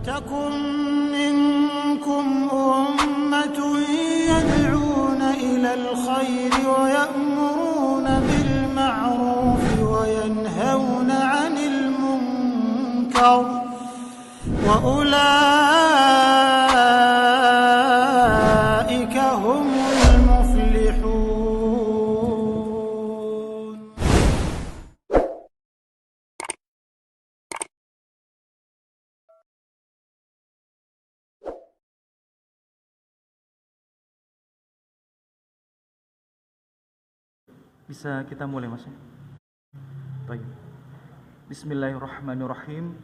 ولتكن منكم أمة يدعون إلى الخير ويأمرون بالمعروف وينهون عن المنكر وأولئك هم المفلحون. Bisa kita mulai, Mas? Baik. Bismillahirrahmanirrahim.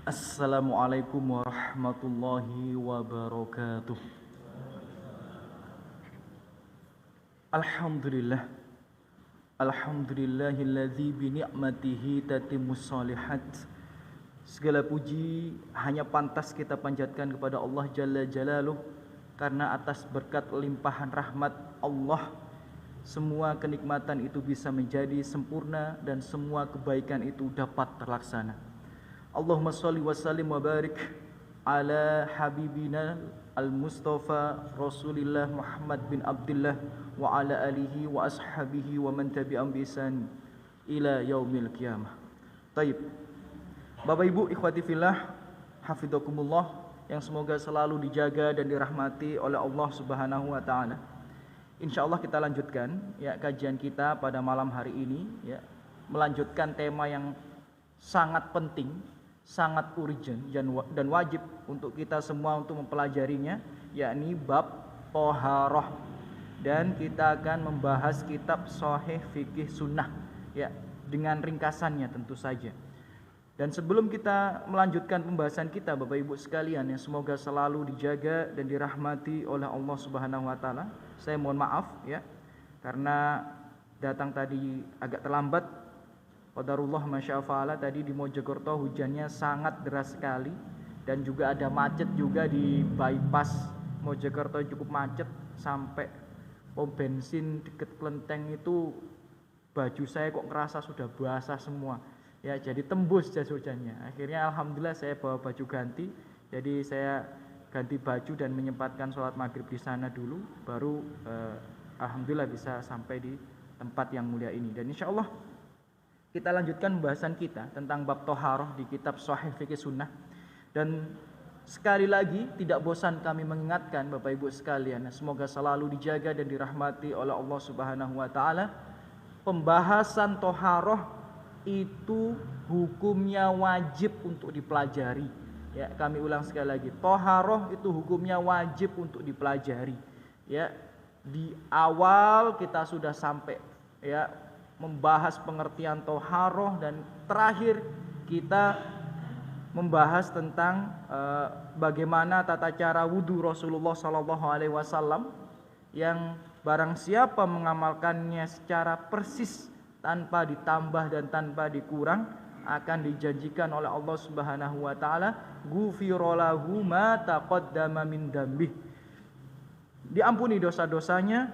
Assalamualaikum warahmatullahi wabarakatuh. Alhamdulillah. Alhamdulillahilladzi bi ni'matihi tatimmus shalihat. Segala puji hanya pantas kita panjatkan kepada Allah Jalla Jalaluh, karena atas berkat limpahan rahmat Allah semua kenikmatan itu bisa menjadi sempurna dan semua kebaikan itu dapat terlaksana. Allahumma sholli wa sallim wa barik ala habibina al-Mustafa Rasulillah Muhammad bin Abdullah wa ala alihi wa ashabihi wa man tabi'ahum bi ihsan ila yaumil qiyamah. Taib. Bapak Ibu ikhwati fillah, hafizakumullah, yang semoga selalu dijaga dan dirahmati oleh Allah Subhanahu wa taala. Insyaallah kita lanjutkan ya kajian kita pada malam hari ini ya, melanjutkan tema yang sangat penting, sangat urgent dan wajib untuk kita semua untuk mempelajarinya, yakni bab thaharah. Dan kita akan membahas kitab Shahih Fiqih Sunnah ya, dengan ringkasannya tentu saja. Dan sebelum kita melanjutkan pembahasan kita, Bapak Ibu sekalian yang semoga selalu dijaga dan dirahmati oleh Allah Subhanahu wa taala, saya mohon maaf ya karena datang tadi agak terlambat. Qadarullah masya'afa'ala, tadi di Mojokerto hujannya sangat deras sekali dan juga ada macet juga di bypass Mojokerto, cukup macet sampai pom bensin deket Klenteng itu baju saya kok ngerasa sudah basah semua. Ya, jadi tembus jas hujannya. Akhirnya alhamdulillah saya bawa baju ganti. Jadi saya ganti baju dan menyempatkan sholat maghrib di sana dulu, baru alhamdulillah bisa sampai di tempat yang mulia ini. Dan insya Allah kita lanjutkan pembahasan kita tentang bab thaharah di kitab Shahih Fiqih Sunnah. Dan sekali lagi tidak bosan kami mengingatkan Bapak Ibu sekalian, semoga selalu dijaga dan dirahmati oleh Allah Subhanahu wa taala. Pembahasan thaharah itu hukumnya wajib untuk dipelajari. Ya, kami ulang sekali lagi, thaharah itu hukumnya wajib untuk dipelajari. Ya, di awal kita sudah sampai ya membahas pengertian thaharah, dan terakhir kita membahas tentang bagaimana tata cara wudu Rasulullah SAW yang barang siapa mengamalkannya secara persis tanpa ditambah dan tanpa dikurang, akan dijanjikan oleh Allah Subhanahu wa taala ghufira lahu ma taqaddama min dzambih, diampuni dosa-dosanya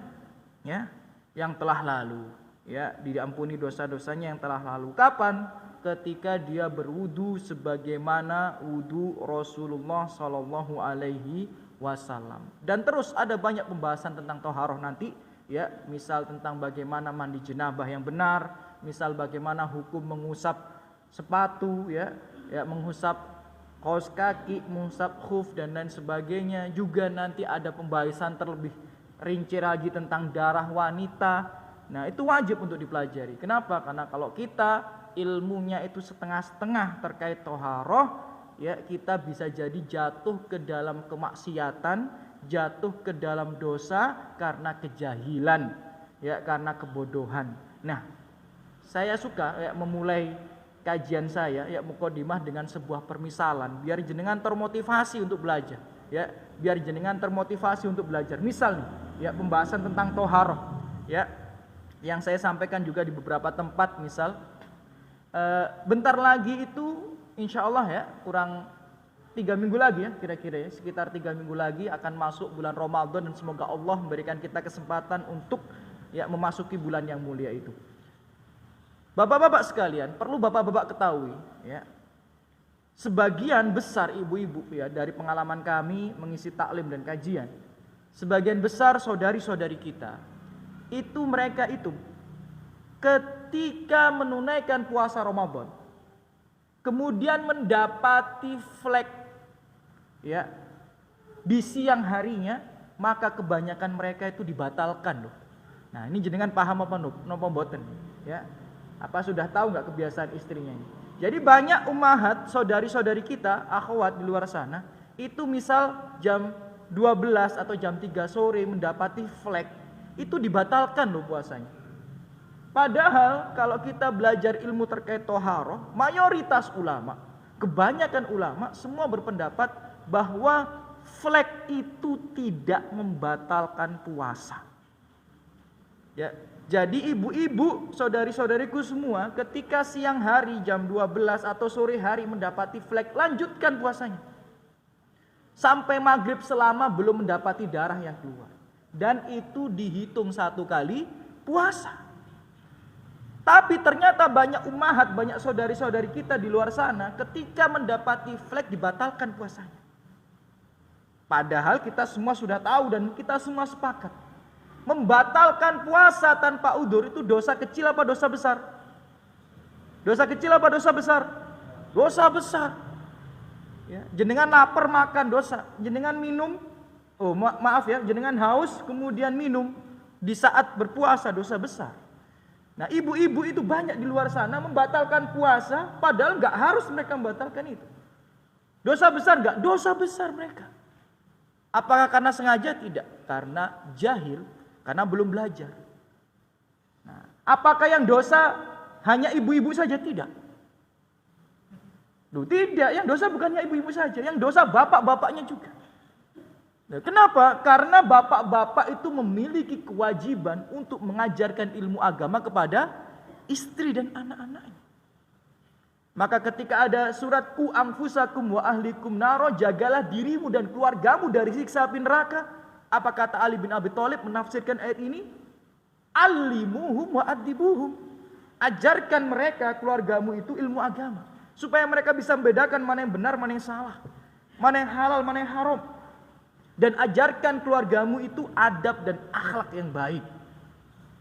ya yang telah lalu. Ya, diampuni dosa-dosanya yang telah lalu. Kapan? Ketika dia berwudu sebagaimana wudu Rasulullah sallallahu alaihi wasallam. Dan terus ada banyak pembahasan tentang thaharah nanti ya, misal tentang bagaimana mandi jenabah yang benar, misal bagaimana hukum mengusap sepatu ya, mengusap kaos kaki, mengusap khuf dan lain sebagainya. Juga nanti ada pembahasan terlebih rinci lagi tentang darah wanita. Nah, itu wajib untuk dipelajari. Kenapa? Karena kalau kita ilmunya itu setengah-setengah terkait thaharah, ya kita bisa jadi jatuh ke dalam kemaksiatan, jatuh ke dalam dosa karena kejahilan, ya karena kebodohan. Nah, saya suka ya memulai kajian saya ya mukadimah dengan sebuah permisalan biar jenengan termotivasi untuk belajar, ya biar jenengan termotivasi untuk belajar. Misal nih, ya pembahasan tentang thaharah, ya yang saya sampaikan juga di beberapa tempat. Misal bentar lagi itu insya Allah ya kurang 3 minggu lagi ya kira-kira ya, sekitar 3 minggu lagi akan masuk bulan Ramadan, dan semoga Allah memberikan kita kesempatan untuk ya memasuki bulan yang mulia itu. Bapak-bapak sekalian, perlu bapak-bapak ketahui ya, sebagian besar ibu-ibu ya, dari pengalaman kami mengisi taklim dan kajian, sebagian besar saudari-saudari kita itu mereka itu ketika menunaikan puasa Ramadan kemudian mendapati flek ya di siang harinya, maka kebanyakan mereka itu dibatalkan loh. Nah, ini jenengan paham apa napa mboten? Ya. Apa sudah tahu nggak kebiasaan istrinya ini? Jadi banyak ummahat, saudari-saudari kita, akhwat di luar sana, itu misal jam 12 atau jam 3 sore mendapati flek, itu dibatalkan loh puasanya. Padahal kalau kita belajar ilmu terkait toharoh, mayoritas ulama, kebanyakan ulama semua berpendapat bahwa flek itu tidak membatalkan puasa. Ya, jadi ibu-ibu, saudari-saudariku semua, ketika siang hari jam 12 atau sore hari mendapati flek, lanjutkan puasanya. Sampai maghrib selama belum mendapati darah yang keluar. Dan itu dihitung 1 kali puasa. Tapi ternyata banyak ummahat, banyak saudari-saudari kita di luar sana, ketika mendapati flek dibatalkan puasanya. Padahal kita semua sudah tahu dan kita semua sepakat, membatalkan puasa tanpa udzur itu dosa kecil apa dosa besar? Dosa kecil apa dosa besar? Dosa besar. Ya, jenengan lapar makan dosa, jenengan minum, maaf ya, jenengan haus kemudian minum di saat berpuasa dosa besar. Nah, ibu-ibu itu banyak di luar sana membatalkan puasa, padahal nggak harus mereka membatalkan itu. Dosa besar nggak? Dosa besar mereka. Apakah karena sengaja? Tidak, karena jahil. Karena belum belajar. Nah, apakah yang dosa hanya ibu-ibu saja? Tidak. Loh, tidak, yang dosa bukannya ibu-ibu saja, yang dosa bapak-bapaknya juga. Nah, kenapa? Karena bapak-bapak itu memiliki kewajiban untuk mengajarkan ilmu agama kepada istri dan anak-anaknya. Maka ketika ada surat ku anfusakum wa ahlikum naro, jagalah dirimu dan keluargamu dari siksa api neraka. Apa kata Ali bin Abi Thalib menafsirkan ayat ini? Allimuhum wa adibuhum. Ajarkan mereka, keluargamu itu ilmu agama, supaya mereka bisa membedakan mana yang benar, mana yang salah, mana yang halal, mana yang haram. Dan ajarkan keluargamu itu adab dan akhlak yang baik.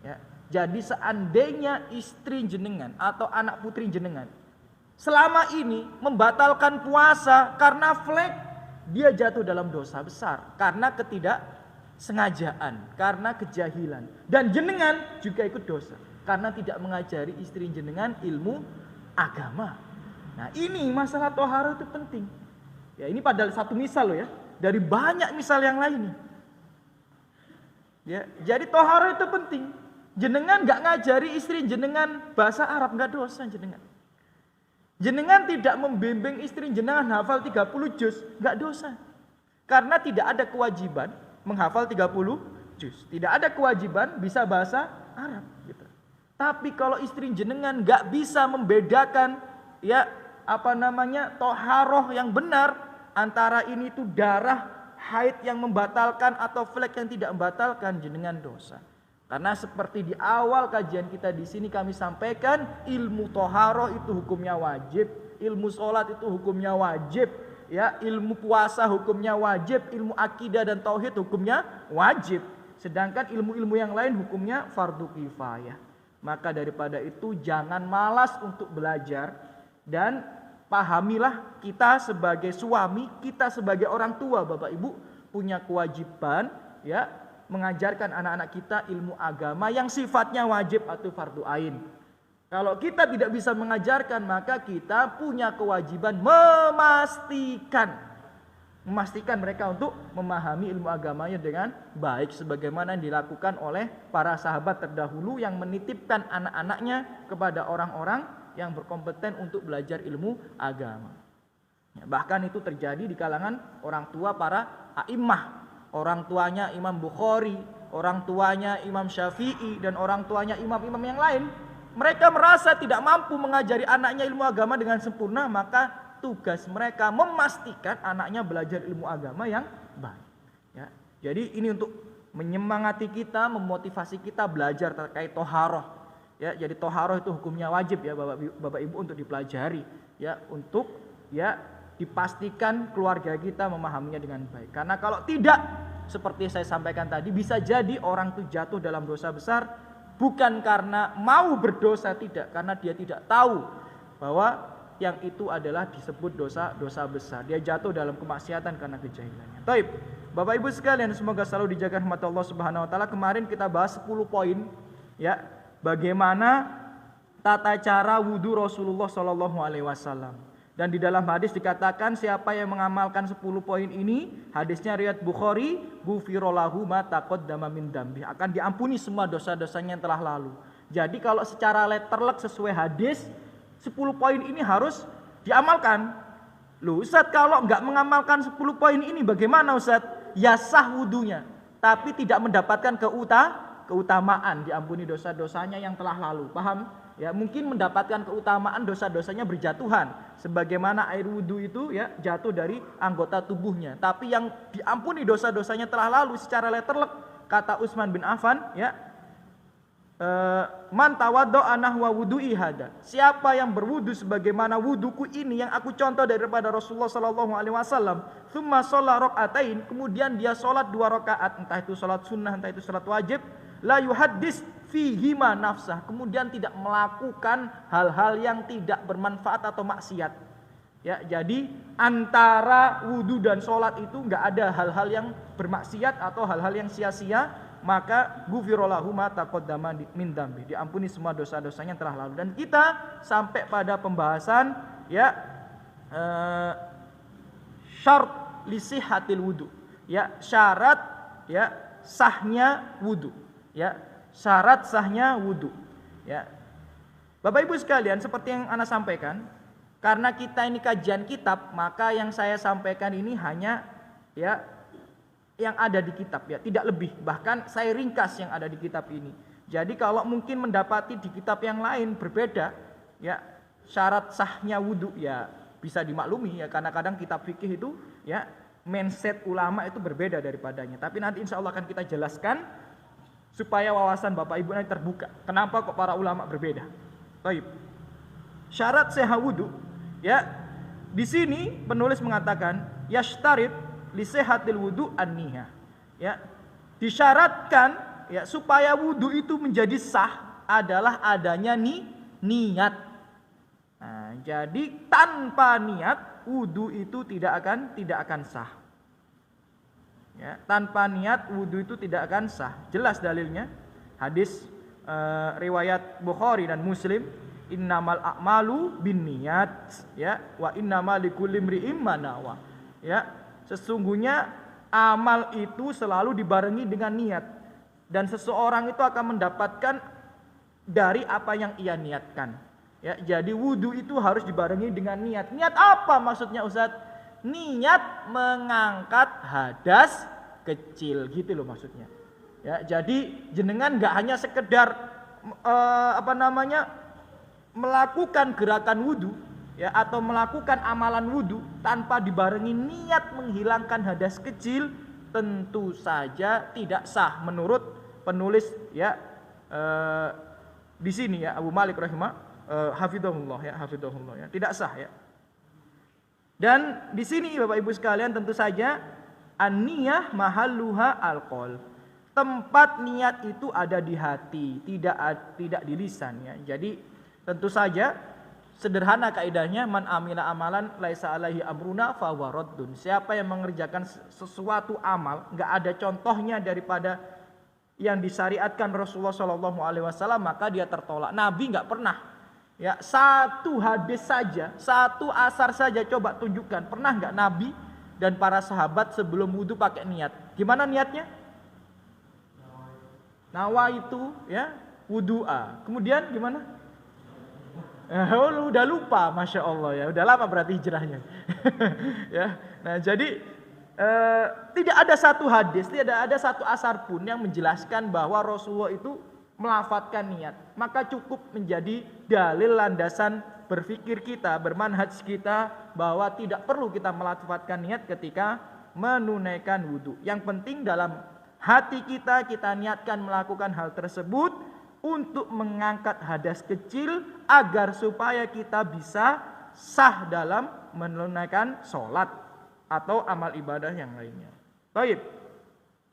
Ya. Jadi seandainya istri jenengan atau anak putri jenengan selama ini membatalkan puasa karena flek, dia jatuh dalam dosa besar karena ketidaksengajaan, karena kejahilan. Dan jenengan juga ikut dosa karena tidak mengajari istri jenengan ilmu agama. Nah, ini masalah tohara itu penting. Ya, ini padahal satu misal loh ya, dari banyak misal yang lain. Ya, jadi tohara itu penting. Jenengan nggak ngajari istri jenengan bahasa Arab, nggak dosa jenengan. Jenengan tidak membimbing istri jenengan hafal 30 juz, enggak dosa. Karena tidak ada kewajiban menghafal 30 juz. Tidak ada kewajiban bisa bahasa Arab gitu. Tapi kalau istri jenengan enggak bisa membedakan ya toharoh yang benar antara ini itu darah haid yang membatalkan atau flek yang tidak membatalkan, jenengan dosa. Karena seperti di awal kajian kita di sini kami sampaikan, ilmu toharoh itu hukumnya wajib, ilmu sholat itu hukumnya wajib, ya, ilmu puasa hukumnya wajib, ilmu akidah dan tauhid hukumnya wajib. Sedangkan ilmu-ilmu yang lain hukumnya fardu kifayah. Maka daripada itu jangan malas untuk belajar dan pahamilah kita sebagai suami, kita sebagai orang tua, Bapak Ibu punya kewajiban ya mengajarkan anak-anak kita ilmu agama yang sifatnya wajib atau fardu ain. Kalau kita tidak bisa mengajarkan, maka kita punya kewajiban memastikan mereka untuk memahami ilmu agamanya dengan baik sebagaimana yang dilakukan oleh para sahabat terdahulu yang menitipkan anak-anaknya kepada orang-orang yang berkompeten untuk belajar ilmu agama. Bahkan itu terjadi di kalangan orang tua para a'immah. Orang tuanya Imam Bukhari, orang tuanya Imam Syafi'i, dan orang tuanya imam-imam yang lain. Mereka merasa tidak mampu mengajari anaknya ilmu agama dengan sempurna, maka tugas mereka memastikan anaknya belajar ilmu agama yang baik. Ya, jadi ini untuk menyemangati kita, memotivasi kita belajar terkait toharoh. Ya, jadi toharoh itu hukumnya wajib ya Bapak Ibu untuk dipelajari. Ya, untuk ya dipastikan keluarga kita memahaminya dengan baik. Karena kalau tidak, seperti saya sampaikan tadi, bisa jadi orang itu jatuh dalam dosa besar bukan karena mau berdosa, tidak, karena dia tidak tahu bahwa yang itu adalah disebut dosa besar. Dia jatuh dalam kemaksiatan karena kejahilannya. Taib, Bapak Ibu sekalian, semoga selalu dijaga rahmat Allah Subhanahu wa taala. Kemarin kita bahas 10 poin ya, bagaimana tata cara wudu Rasulullah sallallahu alaihi wasallam. Dan di dalam hadis dikatakan siapa yang mengamalkan 10 poin ini, hadisnya riwayat Bukhari, ghufirallahu ma taqaddama min dambi, akan diampuni semua dosa-dosanya yang telah lalu. Jadi kalau secara letterlek sesuai hadis, 10 poin ini harus diamalkan. Loh Ustaz, kalau enggak mengamalkan 10 poin ini bagaimana Ustaz? Ya sah wudunya, tapi tidak mendapatkan keutamaan diampuni dosa-dosanya yang telah lalu. Paham? Ya, mungkin mendapatkan keutamaan dosa-dosanya berjatuhan, sebagaimana air wudu itu ya jatuh dari anggota tubuhnya. Tapi yang diampuni dosa-dosanya telah lalu secara letterlek, kata Utsman bin Affan ya, man tawaddo'a nahwa wudu'i hada, siapa yang berwudu sebagaimana wuduku ini yang aku contoh daripada Rasulullah sallallahu alaihi wasallam, tsumma shalla rakaatain, kemudian dia salat 2 rakaat, entah itu salat sunnah entah itu salat wajib, la yuhaddis fihima nafsah, kemudian tidak melakukan hal-hal yang tidak bermanfaat atau maksiat. Ya, jadi antara wudu dan sholat itu enggak ada hal-hal yang bermaksiat atau hal-hal yang sia-sia, maka ghufirallahu ma taqaddama min dambi, diampuni semua dosa-dosanya yang telah lalu. Dan kita sampai pada pembahasan ya syarat li sihhatil wudu, ya syarat ya sahnya wudu, ya syarat sahnya wudu. Ya, Bapak Ibu sekalian, seperti yang Ana sampaikan, karena kita ini kajian kitab, maka yang saya sampaikan ini hanya ya yang ada di kitab, ya tidak lebih. Bahkan saya ringkas yang ada di kitab ini. Jadi kalau mungkin mendapati di kitab yang lain berbeda, ya syarat sahnya wudu, ya bisa dimaklumi ya, karena kadang kitab fikih itu ya mindset ulama itu berbeda daripadanya. Tapi nanti insya Allah akan kita jelaskan supaya wawasan Bapak Ibu nanti terbuka. Kenapa kok para ulama berbeda? Baik. Syarat sahih wudu, ya di sini penulis mengatakan yashtarit li sihhatil wudu an-niyah. Ya, disyaratkan ya supaya wudu itu menjadi sah adalah adanya niat. Nah, jadi tanpa niat wudu itu tidak akan sah. Ya, tanpa niat wudu itu tidak akan sah. Jelas dalilnya hadis riwayat Bukhari dan Muslim, innamal a'malu binniyat, ya wa innamal likulli imri'in ma nawa. Ya, sesungguhnya amal itu selalu dibarengi dengan niat, dan seseorang itu akan mendapatkan dari apa yang ia niatkan. Ya, jadi wudu itu harus dibarengi dengan niat. Niat apa maksudnya Ustaz? Niat mengangkat hadas kecil, gitu loh maksudnya. Ya, jadi jenengan nggak hanya sekedar melakukan gerakan wudu, ya atau melakukan amalan wudu tanpa dibarengi niat menghilangkan hadas kecil, tentu saja tidak sah menurut penulis ya di sini ya Abu Malik hafidhahullah ya, tidak sah ya. Dan di sini Bapak Ibu sekalian, tentu saja an-niyah mahalluha al-qalb. Tempat niat itu ada di hati, tidak di lisan ya. Jadi tentu saja sederhana kaidahnya, man amila amalan laisa alaihi amruna fa huwa raddun. Siapa yang mengerjakan sesuatu amal enggak ada contohnya daripada yang disyariatkan Rasulullah sallallahu alaihi wasallam, maka dia tertolak. Nabi enggak pernah ya satu hadis saja, satu asar saja coba tunjukkan, pernah enggak Nabi dan para sahabat sebelum wudu pakai niat? Gimana niatnya? Nawa itu ya wudu'a. Kemudian gimana? Udah lupa, masya Allah ya, udah lama berarti hijrahnya. Ya, nah jadi tidak ada satu hadis, tidak ada satu asar pun yang menjelaskan bahwa Rasulullah itu melafadzkan niat. Maka cukup menjadi dalil landasan berpikir kita, bermanhaj kita, bahwa tidak perlu kita melafadzkan niat ketika menunaikan wudu. Yang penting dalam hati kita niatkan melakukan hal tersebut untuk mengangkat hadas kecil, agar supaya kita bisa sah dalam menunaikan sholat atau amal ibadah yang lainnya. Baik,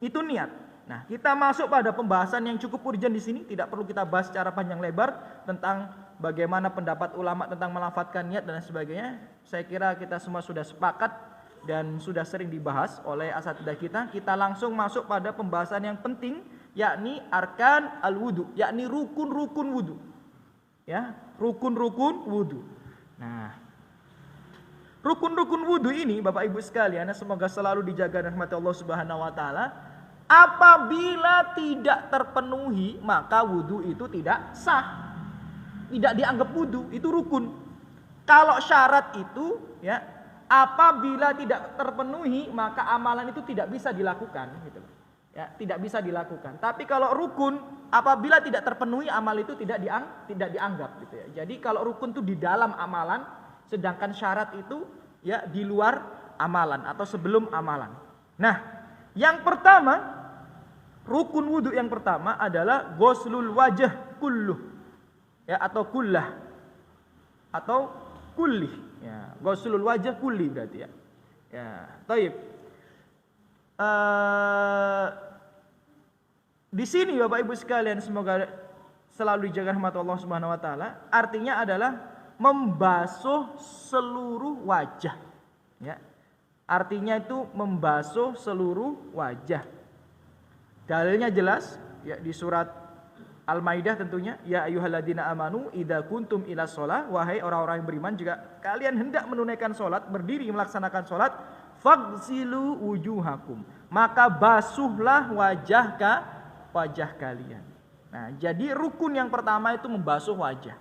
itu niat. Nah, kita masuk pada pembahasan yang cukup urgent di sini. Tidak perlu kita bahas secara panjang lebar tentang bagaimana pendapat ulama tentang melafadzkan niat dan sebagainya. Saya kira kita semua sudah sepakat dan sudah sering dibahas oleh asatidzah kita. Kita langsung masuk pada pembahasan yang penting, yakni arkan al-wudu, yakni rukun-rukun wudu. Ya, rukun-rukun wudu. Nah, rukun-rukun wudu ini Bapak Ibu sekalian, semoga selalu dijaga dan rahmati Allah Subhanahu wa taala. Apabila tidak terpenuhi, maka wudu itu tidak sah. Tidak dianggap wudu, itu rukun. Kalau syarat itu ya, apabila tidak terpenuhi, maka amalan itu tidak bisa dilakukan gitu. Ya, tidak bisa dilakukan. Tapi kalau rukun, apabila tidak terpenuhi, amal itu tidak dianggap gitu ya. Jadi kalau rukun itu di dalam amalan, sedangkan syarat itu ya di luar amalan atau sebelum amalan. Nah, yang pertama, rukun wudu yang pertama adalah ghuslul wajah kulluh. Ya, atau kullah. Atau kulli. Ya, ghuslul wajah kulli berarti ya. Ya, taib. Di sini Bapak Ibu sekalian, semoga selalu dijaga rahmat Allah Subhanahu wa taala, artinya adalah membasuh seluruh wajah. Ya. Artinya itu membasuh seluruh wajah. Dalilnya jelas ya di surat Al-Maidah tentunya, ya ayyuhalladzina amanu idza kuntum ila shalah, wahai orang-orang yang beriman, jika kalian hendak menunaikan salat, berdiri melaksanakan salat, faghsilu wujuhakum, maka basuhlah wajah kalian. Nah, jadi rukun yang pertama itu membasuh wajah.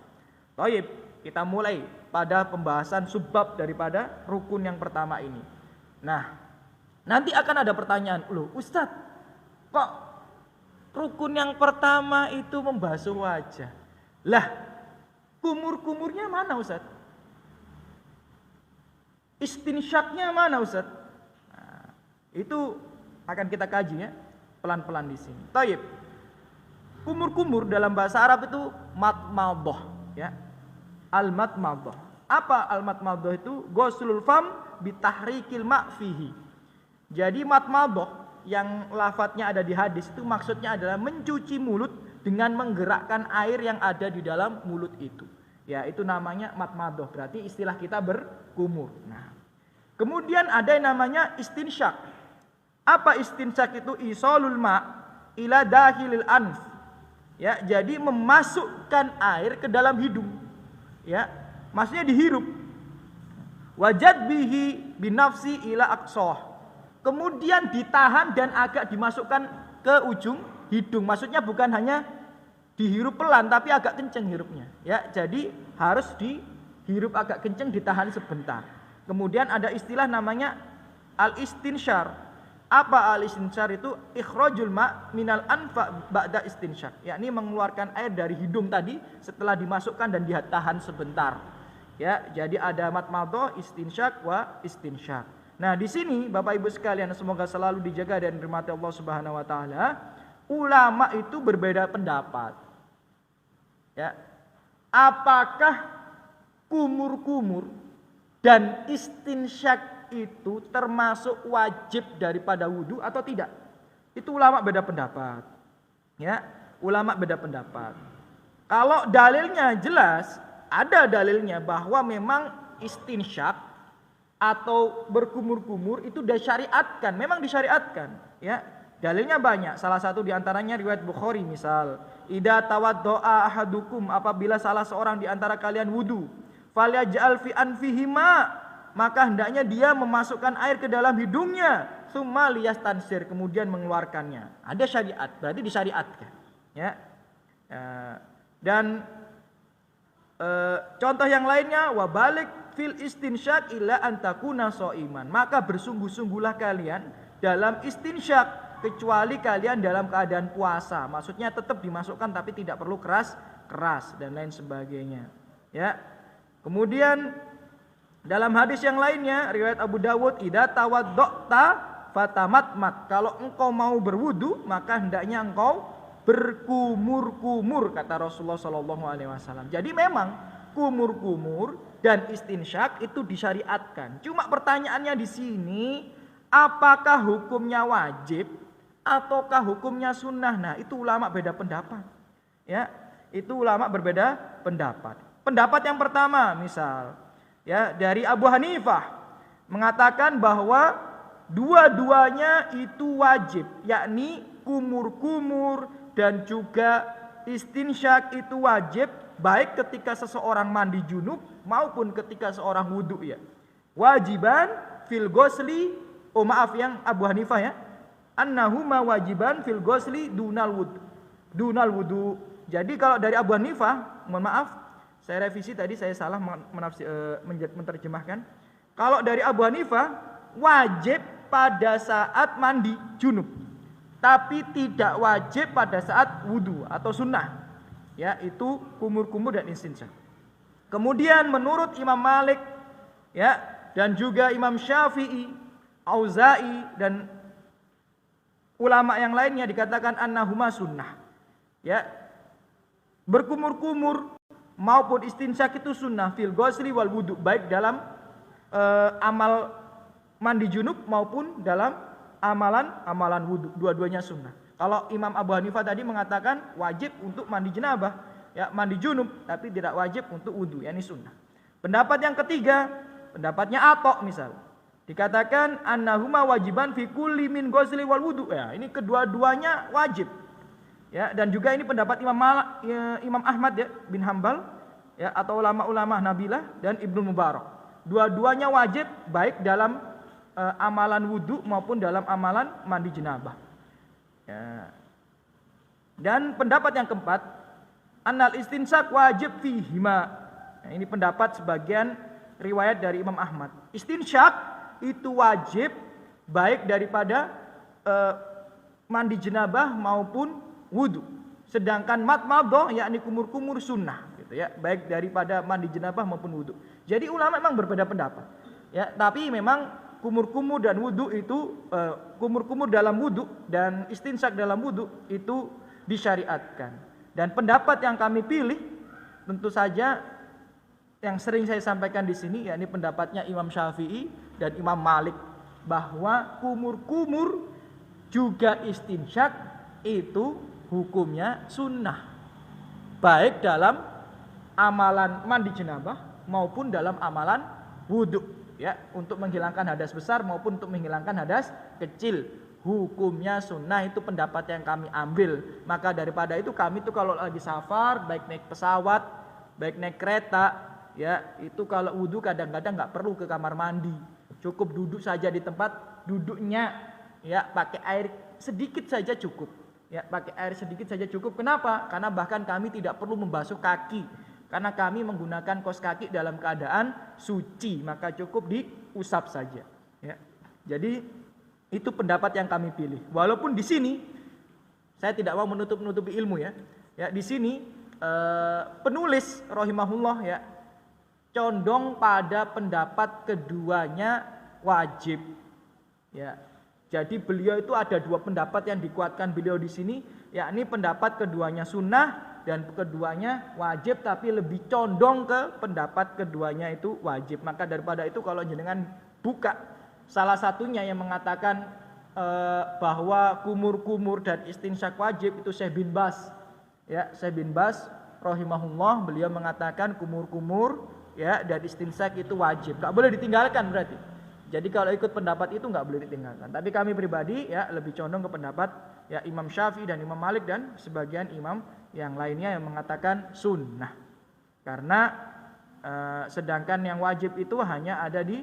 Baik, kita mulai pada pembahasan subbab daripada rukun yang pertama ini. Nah, nanti akan ada pertanyaan, loh Ustadz, kok rukun yang pertama itu membasuh wajah? Lah, kumur-kumurnya mana Ustadz? Istinsyaknya mana Ustadz? Nah, itu akan kita kaji ya, pelan-pelan di sini. Taib. Kumur-kumur dalam bahasa Arab itu matmadhah ya. Al-matmadhah. Apa al-matmadhah itu? Ghuslul fam bitahrikil ma' fihi. Jadi matmadhah yang lafadznya ada di hadis itu maksudnya adalah mencuci mulut dengan menggerakkan air yang ada di dalam mulut itu. Ya, itu namanya matmadhah. Berarti istilah kita berkumur. Nah, kemudian ada yang namanya istinsyak. Apa istinsyak itu? Isalul ma' ila dakhilil anf. Ya, jadi memasukkan air ke dalam hidung. Ya, maksudnya dihirup. Wajad bihi binafsi ila aqsah. Kemudian ditahan dan agak dimasukkan ke ujung hidung. Maksudnya bukan hanya dihirup pelan tapi agak kenceng hirupnya. Ya, jadi harus dihirup agak kenceng, ditahan sebentar. Kemudian ada istilah namanya al-istinsyar. Apa al-istinsyar itu? Ikhrajul ma' minal anfa ba'da istinsyar. Yakni mengeluarkan air dari hidung tadi setelah dimasukkan dan ditahan sebentar. Ya, jadi ada matmadhah, istinsyak wa istinsyar. Nah, di sini Bapak Ibu sekalian, semoga selalu dijaga dan dirahmati Allah Subhanahu wa taala. Ulama itu berbeda pendapat. Ya. Apakah kumur-kumur dan istinsyak itu termasuk wajib daripada wudu atau tidak? Itu ulama beda pendapat. Ya, ulama beda pendapat. Kalau dalilnya jelas, ada dalilnya bahwa memang istinsyak atau berkumur-kumur itu disyariatkan, memang disyariatkan, ya. Dalilnya banyak. Salah satu diantaranya riwayat Bukhari, misal, idza tawaddoa ahadukum, apabila salah seorang di antara kalian wudu, falyaj'al fi anfihi ma, maka hendaknya dia memasukkan air ke dalam hidungnya, tsumma liyastansir, kemudian mengeluarkannya. Ada syariat, berarti disyariatkan, ya. Dan contoh yang lainnya, wabalik fil istinsyak illa antakuna so'iman, maka bersungguh-sungguhlah kalian dalam istinsyak kecuali kalian dalam keadaan puasa. Maksudnya tetap dimasukkan tapi tidak perlu keras dan lain sebagainya. Ya. Kemudian dalam hadis yang lainnya riwayat Abu Dawud, idza tawadda'ta fatamatmat, kalau engkau mau berwudu maka hendaknya engkau berkumur-kumur, kata Rasulullah SAW. Jadi memang kumur-kumur dan istinsyak itu disyariatkan. Cuma pertanyaannya di sini, apakah hukumnya wajib ataukah hukumnya sunnah? Nah, itu ulama beda pendapat. Ya, itu ulama berbeda pendapat. Pendapat yang pertama, misal, ya, dari Abu Hanifah mengatakan bahwa dua-duanya itu wajib, yakni kumur-kumur dan juga istinsyak itu wajib, baik ketika seseorang mandi junub maupun ketika seorang wudu, ya. Wajiban fil ghusli, oh maaf, yang Abu Hanifah, ya, annahuma wajiban fil ghusli dunal wudu. Jadi kalau dari Abu Hanifah, mohon maaf, saya revisi tadi, saya salah menerjemahkan. Kalau dari Abu Hanifah, wajib pada saat mandi junub, tapi tidak wajib pada saat wudu atau sunnah, ya, itu kumur-kumur dan istinsyak. Kemudian menurut Imam Malik, ya, dan juga Imam Syafi'i, Auza'i dan ulama yang lainnya dikatakan annahuma sunnah, ya, berkumur-kumur maupun istinsyak itu sunnah fil ghusli wal wudu, baik dalam amal mandi junub maupun dalam amalan wudu, dua-duanya sunnah. Kalau Imam Abu Hanifah tadi mengatakan wajib untuk mandi jenabah, ya, mandi junub, tapi tidak wajib untuk wudu, yakni sunnah. Pendapat yang ketiga, pendapatnya Atok misal, dikatakan annahuma wajiban fi kulli min ghusli wal wudu, ya, ini kedua-duanya wajib, ya, dan juga ini pendapat Imam Ahmad, ya, bin Hambal, ya, atau ulama-ulama Nabilah dan Ibnu Mubarak. Dua-duanya wajib baik dalam amalan wudu maupun dalam amalan mandi jenabah, ya. Dan pendapat yang keempat, annal istinsyak wajib fihima. Nah, ini pendapat sebagian riwayat dari Imam Ahmad. Istinsyak itu wajib baik daripada mandi jenabah maupun wudu. Sedangkan matmadhah, yakni kumur-kumur, sunnah, gitu, ya, baik daripada mandi jenabah maupun wudu. Jadi ulama memang berbeda pendapat, ya, tapi memang kumur-kumur dan wudu itu kumur-kumur dalam wudu dan istinsyak dalam wudu itu disyariatkan. Dan pendapat yang kami pilih tentu saja yang sering saya sampaikan di sini, yakni pendapatnya Imam Syafi'i dan Imam Malik, bahwa kumur-kumur juga istinsyak itu hukumnya sunnah, baik dalam amalan mandi jenabah maupun dalam amalan wudu, ya, untuk menghilangkan hadas besar maupun untuk menghilangkan hadas kecil, hukumnya sunnah. Itu pendapat yang kami ambil. Maka daripada itu kami tuh kalau lagi safar, baik naik pesawat, baik naik kereta, ya, itu kalau wudu kadang-kadang nggak perlu ke kamar mandi, cukup duduk saja di tempat duduknya, ya, pakai air sedikit saja cukup, ya, pakai air sedikit saja cukup. Kenapa? Karena bahkan kami tidak perlu membasuh kaki, karena kami menggunakan kaos kaki dalam keadaan suci, maka cukup diusap saja, ya. Jadi itu pendapat yang kami pilih. Walaupun di sini saya tidak mau menutup-nutupi ilmu, ya. Ya, di sini penulis rahimahullah, ya, condong pada pendapat keduanya wajib, ya. Jadi beliau itu ada dua pendapat yang dikuatkan beliau di sini, yakni pendapat keduanya sunnah dan keduanya wajib, tapi lebih condong ke pendapat keduanya itu wajib. Maka daripada itu kalau jenengan buka salah satunya yang mengatakan bahwa kumur-kumur dan istinsyak wajib, itu Syekh bin Baz, ya, Syekh bin Baz rahimahullah, beliau mengatakan kumur-kumur, ya, dan istinsyak itu wajib, nggak boleh ditinggalkan berarti. Jadi kalau ikut pendapat itu nggak boleh ditinggalkan. Tapi kami pribadi, ya, lebih condong ke pendapat, ya, Imam Syafi'i dan Imam Malik dan sebagian imam yang lainnya yang mengatakan sunnah. Karena sedangkan yang wajib itu hanya ada di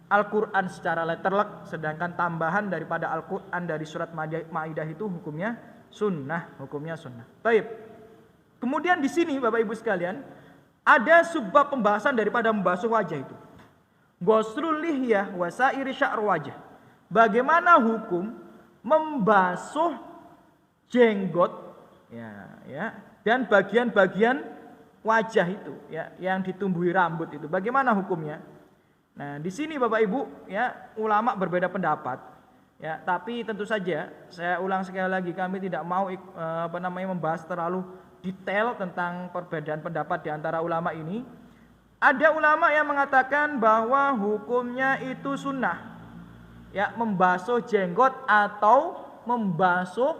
Al-Quran secara letterlek, sedangkan tambahan daripada Al-Quran dari surat Maidah itu hukumnya sunnah, Baik. Kemudian di sini Bapak Ibu sekalian, ada subbab pembahasan daripada membasuh wajah itu. Ghuslul lihyah wa sa'iri sya'r wajah. Bagaimana hukum membasuh jenggot, ya, dan bagian-bagian wajah itu, ya, yang ditumbuhi rambut itu. Bagaimana hukumnya? Nah, di sini Bapak Ibu, ya, ulama berbeda pendapat, ya, tapi tentu saja saya ulang sekali lagi, kami tidak mau membahas terlalu detail tentang perbedaan pendapat di antara ulama ini. Ada ulama yang mengatakan bahwa hukumnya itu sunnah, ya, membasuh jenggot atau membasuh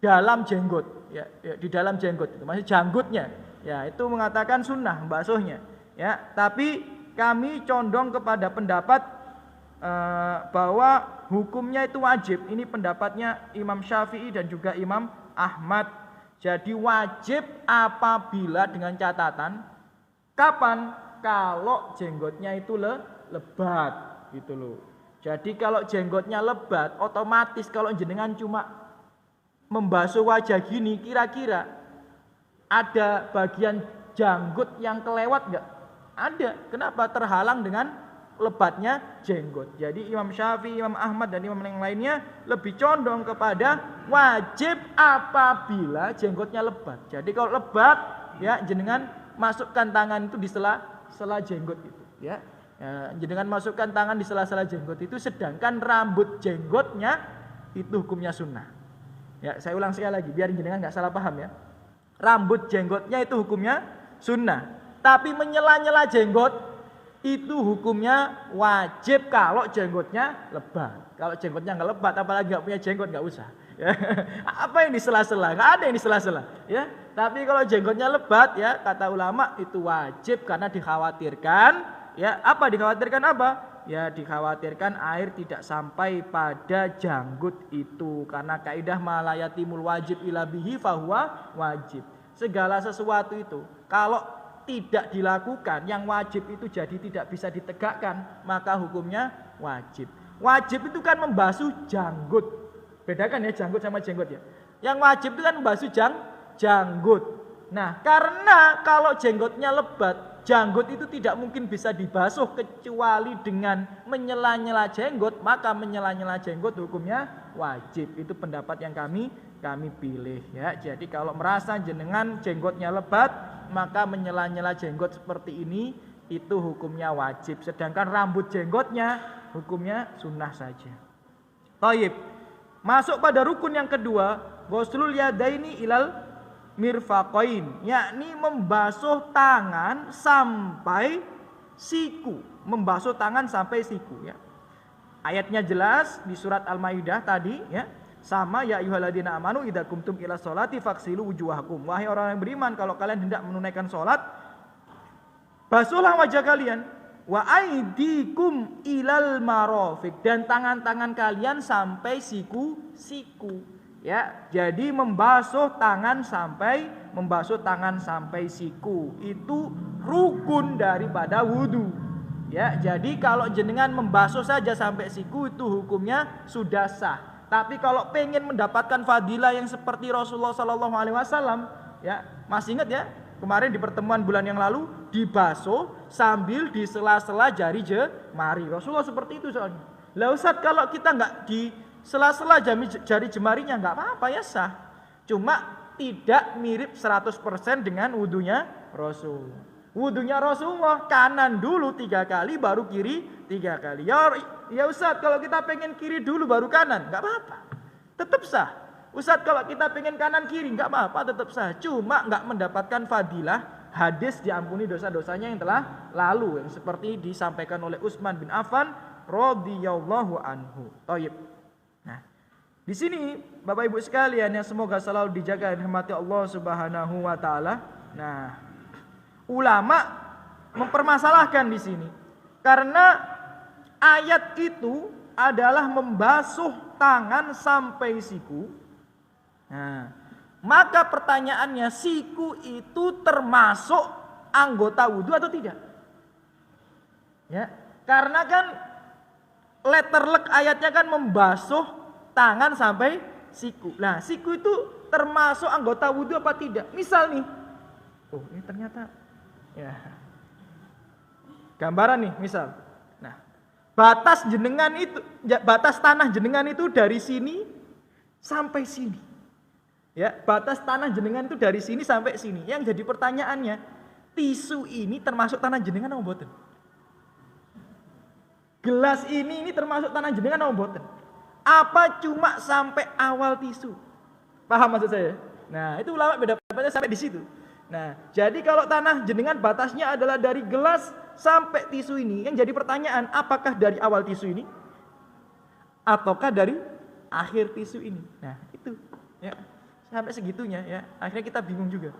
dalam jenggot, ya, di dalam jenggot itu masih janggutnya, ya, itu mengatakan sunnah membasuhnya, ya. Tapi kami condong kepada pendapat bahwa hukumnya itu wajib. Ini pendapatnya Imam Syafi'i dan juga Imam Ahmad. Jadi wajib apabila dengan catatan kapan? Kalau jenggotnya itu lebat gitu loh. Jadi kalau jenggotnya lebat, otomatis kalau jenengan cuma membasuh wajah gini, kira-kira ada bagian janggut yang kelewat enggak? Ada. Kenapa? Terhalang dengan lebatnya jenggot. Jadi Imam Syafi'i, Imam Ahmad dan imam yang lainnya lebih condong kepada wajib apabila jenggotnya lebat. Jadi kalau lebat, ya, jenengan masukkan tangan itu di sela jenggot itu, ya. Jenengan masukkan tangan di sela-sela jenggot itu, sedangkan rambut jenggotnya itu hukumnya sunnah. Ya, saya ulang sekali lagi biar jenengan nggak salah paham, ya. Rambut jenggotnya itu hukumnya sunnah, tapi menyela-nyela jenggot itu hukumnya wajib kalau jenggotnya lebat. Kalau jenggotnya nggak lebat, apalagi nggak punya jenggot, nggak usah. Ya. Apa yang di sela-sela? Nggak ada yang di sela-sela. Ya. Tapi kalau jenggotnya lebat, ya, kata ulama itu wajib karena dikhawatirkan. Ya, apa dikhawatirkan apa? Ya, dikhawatirkan air tidak sampai pada janggut itu. Karena kaidah malayatimul wajib ila bihi fahuwa wajib. Segala sesuatu itu kalau tidak dilakukan, yang wajib itu jadi tidak bisa ditegakkan, maka hukumnya wajib. Wajib itu kan membasuh janggut. Bedakan ya janggut sama jenggot, ya. Yang wajib itu kan membasuh janggut. Nah, karena kalau jenggotnya lebat, janggut itu tidak mungkin bisa dibasuh kecuali dengan menyela-nyela jenggot, maka menyela-nyela jenggot hukumnya wajib. Itu pendapat yang kami pilih, ya. Jadi kalau merasa jenengan jenggotnya lebat, maka menyela-nyela jenggot seperti ini itu hukumnya wajib. Sedangkan rambut jenggotnya hukumnya sunnah saja. Taib. Masuk pada rukun yang kedua, ghuslul yadaini ilal mirfaqain, yakni membasuh tangan sampai siku. Membasuh tangan sampai siku, ya. Ayatnya jelas di surat Al-Maidah tadi, ya. Sama, ya ayyuhalladzina amanu idza qumtum ila sholati faghsilu wujuhakum. Wahai orang yang beriman, kalau kalian hendak menunaikan salat, basuhlah wajah kalian. Wa aydikum ilal marafiq, dan tangan-tangan kalian sampai siku-siku. Ya, jadi membasuh tangan sampai siku itu rukun daripada wudu. Ya, jadi kalau jenengan membasuh saja sampai siku itu hukumnya sudah sah. Tapi kalau pengen mendapatkan fadilah yang seperti Rasulullah SAW, ya, masih ingat ya kemarin di pertemuan bulan yang lalu dibasuh sambil di sela-sela jari jemari. Rasulullah seperti itu soalnya. Lah Ustaz, kalau kita nggak di sela-sela jari jemarinya nggak apa-apa, ya sah. Cuma tidak mirip 100% dengan wudunya Rasul. Wudunya Rasulullah kanan dulu 3 kali baru kiri 3 kali. Ya Ustaz, kalau kita pengen kiri dulu baru kanan, nggak apa-apa, tetap sah. Ustaz, kalau kita pengen kanan kiri nggak apa-apa, tetap sah. Cuma nggak mendapatkan fadilah hadis diampuni dosa-dosanya yang telah lalu, yang seperti disampaikan oleh Utsman bin Affan radhiyallahu anhu. Thayyib. Nah, di sini Bapak Ibu sekalian yang semoga selalu dijaga dan dirahmati Allah Subhanahu wa taala. Nah, ulama mempermasalahkan di sini karena ayat itu adalah membasuh tangan sampai siku. Nah, maka pertanyaannya, siku itu termasuk anggota wudhu atau tidak? Ya, karena kan letterlek ayatnya kan membasuh tangan sampai siku. Nah, siku itu termasuk anggota wudhu apa tidak? Misal nih, oh ini ternyata, ya, gambaran nih, misal. Nah, batas tanah jenengan itu dari sini sampai sini. Ya, batas tanah jenengan itu dari sini sampai sini. Yang jadi pertanyaannya, tisu ini termasuk tanah jenengan atau mboten? Gelas ini termasuk tanah jenengan atau mboten? Apa cuma sampai awal tisu? Paham maksud saya? Nah, itu ulama beda pendapatnya sampai di situ. Nah, jadi kalau tanah jenengan batasnya adalah dari gelas sampai tisu ini, yang jadi pertanyaan, apakah dari awal tisu ini ataukah dari akhir tisu ini? Nah, itu ya. Sampai segitunya ya. Akhirnya kita bingung juga.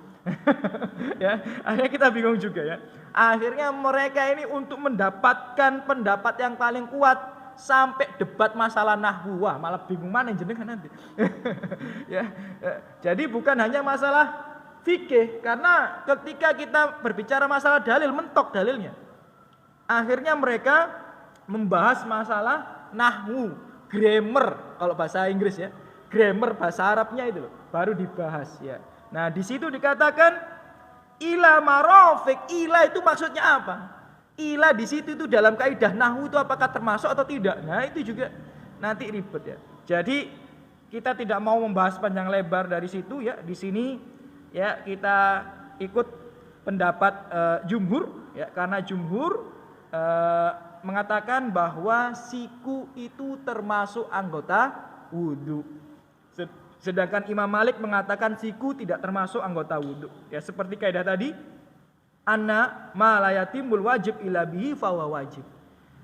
Ya, akhirnya kita bingung juga ya. Akhirnya mereka ini untuk mendapatkan pendapat yang paling kuat sampai debat masalah nahwu, wah malah bingung mana jenengan nanti. Ya, jadi bukan hanya masalah fikih, karena ketika kita berbicara masalah dalil, mentok dalilnya. Akhirnya mereka membahas masalah nahwu, grammar kalau bahasa Inggris ya, grammar bahasa Arabnya itu loh, baru dibahas ya. Nah di situ dikatakan ila marofik, ila itu maksudnya apa? Ila di situ itu dalam kaidah nahwu itu apakah termasuk atau tidak? Nah itu juga nanti ribet ya. Jadi kita tidak mau membahas panjang lebar dari situ ya. Di sini ya kita ikut pendapat jumhur ya, karena jumhur mengatakan bahwa siku itu termasuk anggota wudhu. Sedangkan Imam Malik mengatakan siku tidak termasuk anggota wudhu. Ya seperti kaidah tadi, anna ma la yatimul wajib illa bihi fahuwa wajib.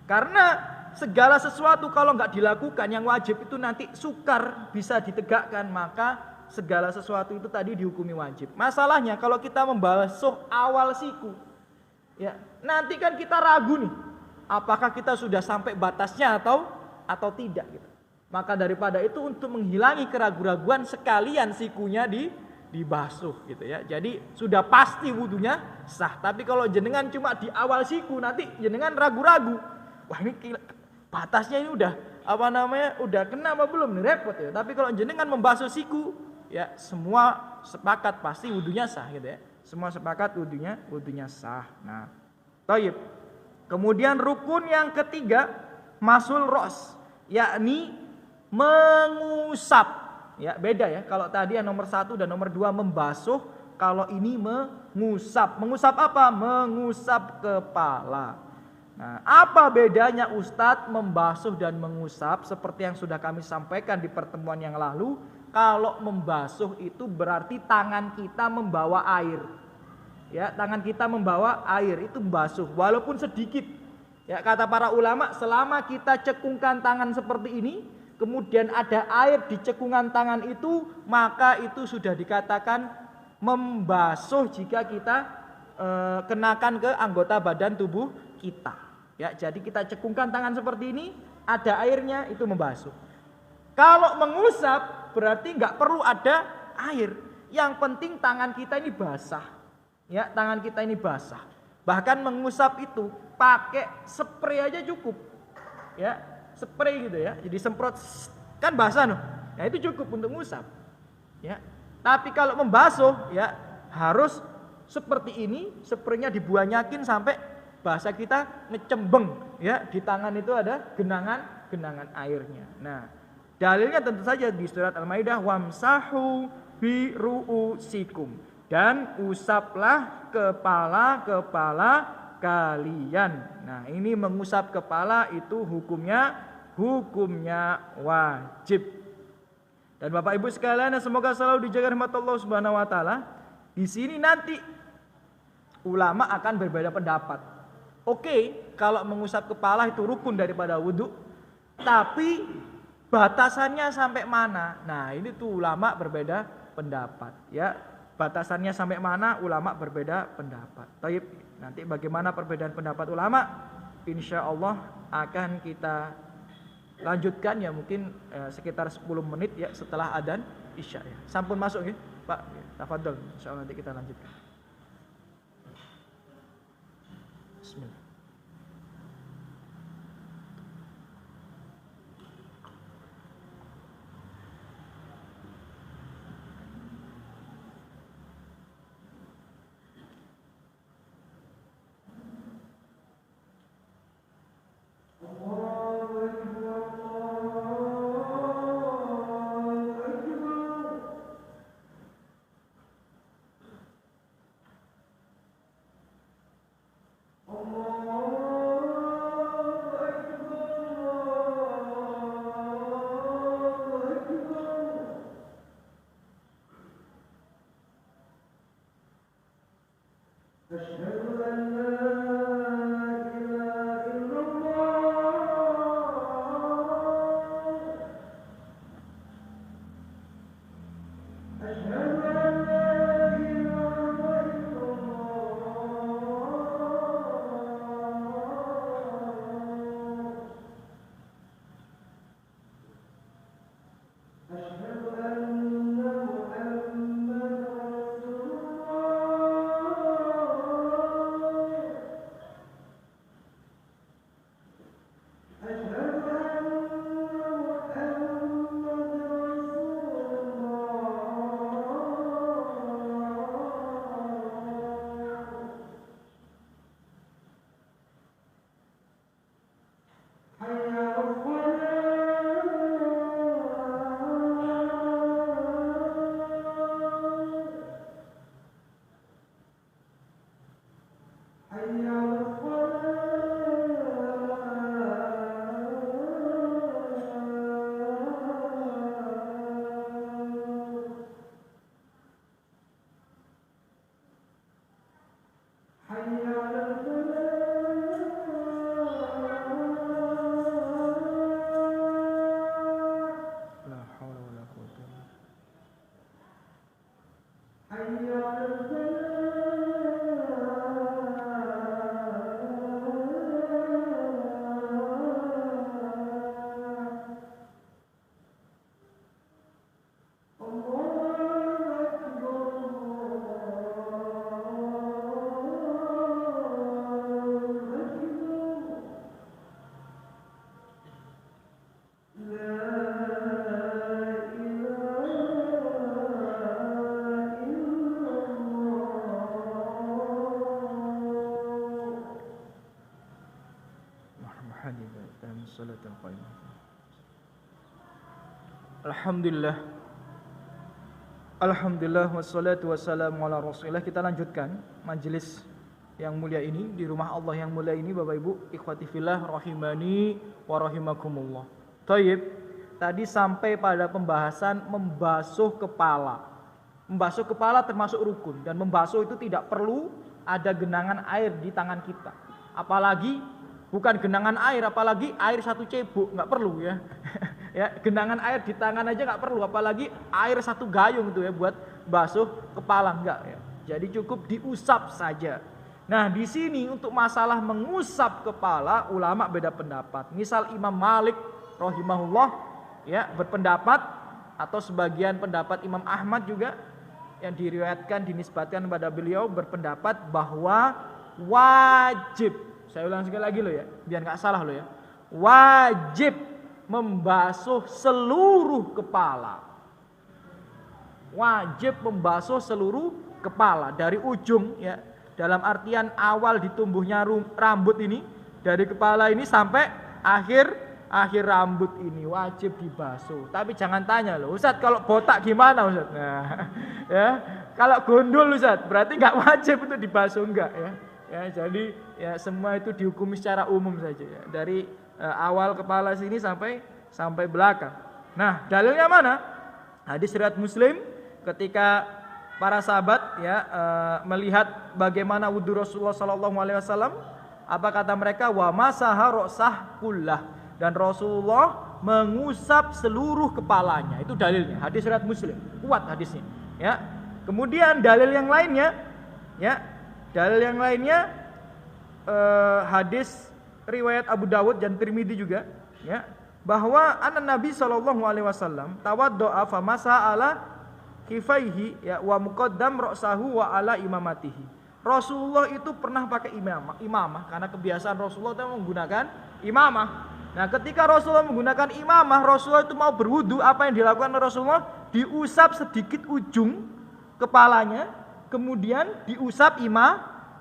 Karena segala sesuatu kalau nggak dilakukan yang wajib itu nanti sukar bisa ditegakkan, maka segala sesuatu itu tadi dihukumi wajib. Masalahnya kalau kita membasuh awal siku, ya nanti kan kita ragu nih, apakah kita sudah sampai batasnya atau tidak gitu. Maka daripada itu untuk menghilangi keraguan-raguan sekalian sikunya dibasuh gitu ya. Jadi sudah pasti wudunya sah. Tapi kalau jenengan cuma di awal siku nanti jenengan ragu-ragu. Wah ini batasnya ini udah udah kena apa belum nih, repot ya. Tapi kalau jenengan membasuh siku ya semua sepakat pasti wudunya sah gitu ya. Semua sepakat wudunya sah. Nah, thayyib. Kemudian rukun yang ketiga masul ros, yakni mengusap. Ya beda ya, kalau tadi yang nomor 1 dan nomor 2 membasuh, kalau ini mengusap. Mengusap apa? Mengusap kepala. Nah, apa bedanya Ustadz membasuh dan mengusap? Seperti yang sudah kami sampaikan di pertemuan yang lalu, kalau membasuh itu berarti tangan kita membawa air. Ya, tangan kita membawa air itu membasuh, walaupun sedikit. Ya, kata para ulama, selama kita cekungkan tangan seperti ini, kemudian ada air di cekungan tangan itu, maka itu sudah dikatakan membasuh jika kita kenakan ke anggota badan tubuh kita. Ya, jadi kita cekungkan tangan seperti ini, ada airnya, itu membasuh. Kalau mengusap berarti nggak perlu ada air. Yang penting tangan kita ini basah. Ya, tangan kita ini basah. Bahkan mengusap itu pakai spray aja cukup. Ya, spray gitu ya. Jadi semprot kan basah noh. Nah, itu cukup untuk mengusap. Ya. Tapi kalau membasuh ya harus seperti ini, spraynya dibuanyakin sampai bahasa kita ngecembeng ya, di tangan itu ada genangan airnya. Nah, dalilnya tentu saja di surat Al-Maidah, wamsahu bi ru'usikum, dan usaplah kepala kalian. Nah, ini mengusap kepala itu hukumnya wajib. Dan Bapak Ibu sekalian, semoga selalu dijaga rahmat Allah Subhanahu wa taala. Di sini nanti ulama akan berbeda pendapat. Oke, kalau mengusap kepala itu rukun daripada wudhu, tapi batasannya sampai mana? Nah, ini tuh ulama berbeda pendapat ya. Batasannya sampai mana ulama berbeda pendapat. Taib, nanti bagaimana perbedaan pendapat ulama? Insya Allah akan kita lanjutkan ya, mungkin sekitar 10 menit ya setelah adzan Isya ya. Sampun masuk ya, Pak. Tafadhol. Insyaallah nanti kita lanjutkan. Bismillah. Allah Alhamdulillah. Alhamdulillah wassalatu wassalamu ala Rasulillah. Kita lanjutkan majelis yang mulia ini di rumah Allah yang mulia ini, Bapak Ibu, ikhwati fillah rahimani wa rahimakumullah. Thayyib. Tadi sampai pada pembahasan membasuh kepala. Membasuh kepala termasuk rukun, dan membasuh itu tidak perlu ada genangan air di tangan kita. Apalagi bukan genangan air, apalagi air satu cebok, nggak perlu ya. Ya, genangan air di tangan aja nggak perlu, apalagi air satu gayung itu ya buat basuh kepala, enggak ya. Jadi cukup diusap saja. Nah, di sini untuk masalah mengusap kepala ulama beda pendapat. Misal Imam Malik rahimahullah ya berpendapat, atau sebagian pendapat Imam Ahmad juga yang diriwayatkan dinisbatkan kepada beliau berpendapat bahwa wajib, saya ulang sekali lagi loh ya, biar nggak salah loh ya, wajib membasuh seluruh kepala. Wajib membasuh seluruh kepala dari ujung ya, dalam artian awal ditumbuhnya rambut ini, dari kepala ini sampai akhir rambut ini wajib dibasuh. Tapi jangan tanya loh, Ustaz kalau botak gimana Ustaz? Nah, ya, kalau gondol Ustaz berarti nggak wajib untuk dibasuh, enggak ya. Ya, jadi ya semua itu dihukumi secara umum saja ya, dari awal kepala sini sampai belakang. Nah, dalilnya mana? Hadis riwayat Muslim ketika para sahabat ya melihat bagaimana wudu Rasulullah sallallahu alaihi wasallam, apa kata mereka? Wa masaha ra'sah kullah, dan Rasulullah mengusap seluruh kepalanya. Itu dalilnya. Hadis riwayat Muslim. Kuat hadisnya, ya. Kemudian dalil yang lainnya ya, hadis riwayat Abu Dawud dan Tirmidzi juga ya, bahwa Nabi sallallahu alaihi wasallam tawaddo'a fa masaha ala kifaihi ya wa muqaddam ra'sahu wa ala imamatihi. Rasulullah itu pernah pakai imamah karena kebiasaan Rasulullah itu menggunakan imamah. Nah, ketika Rasulullah menggunakan imamah, Rasulullah itu mau berwudu, apa yang dilakukan Rasulullah? Diusap sedikit ujung kepalanya, kemudian diusap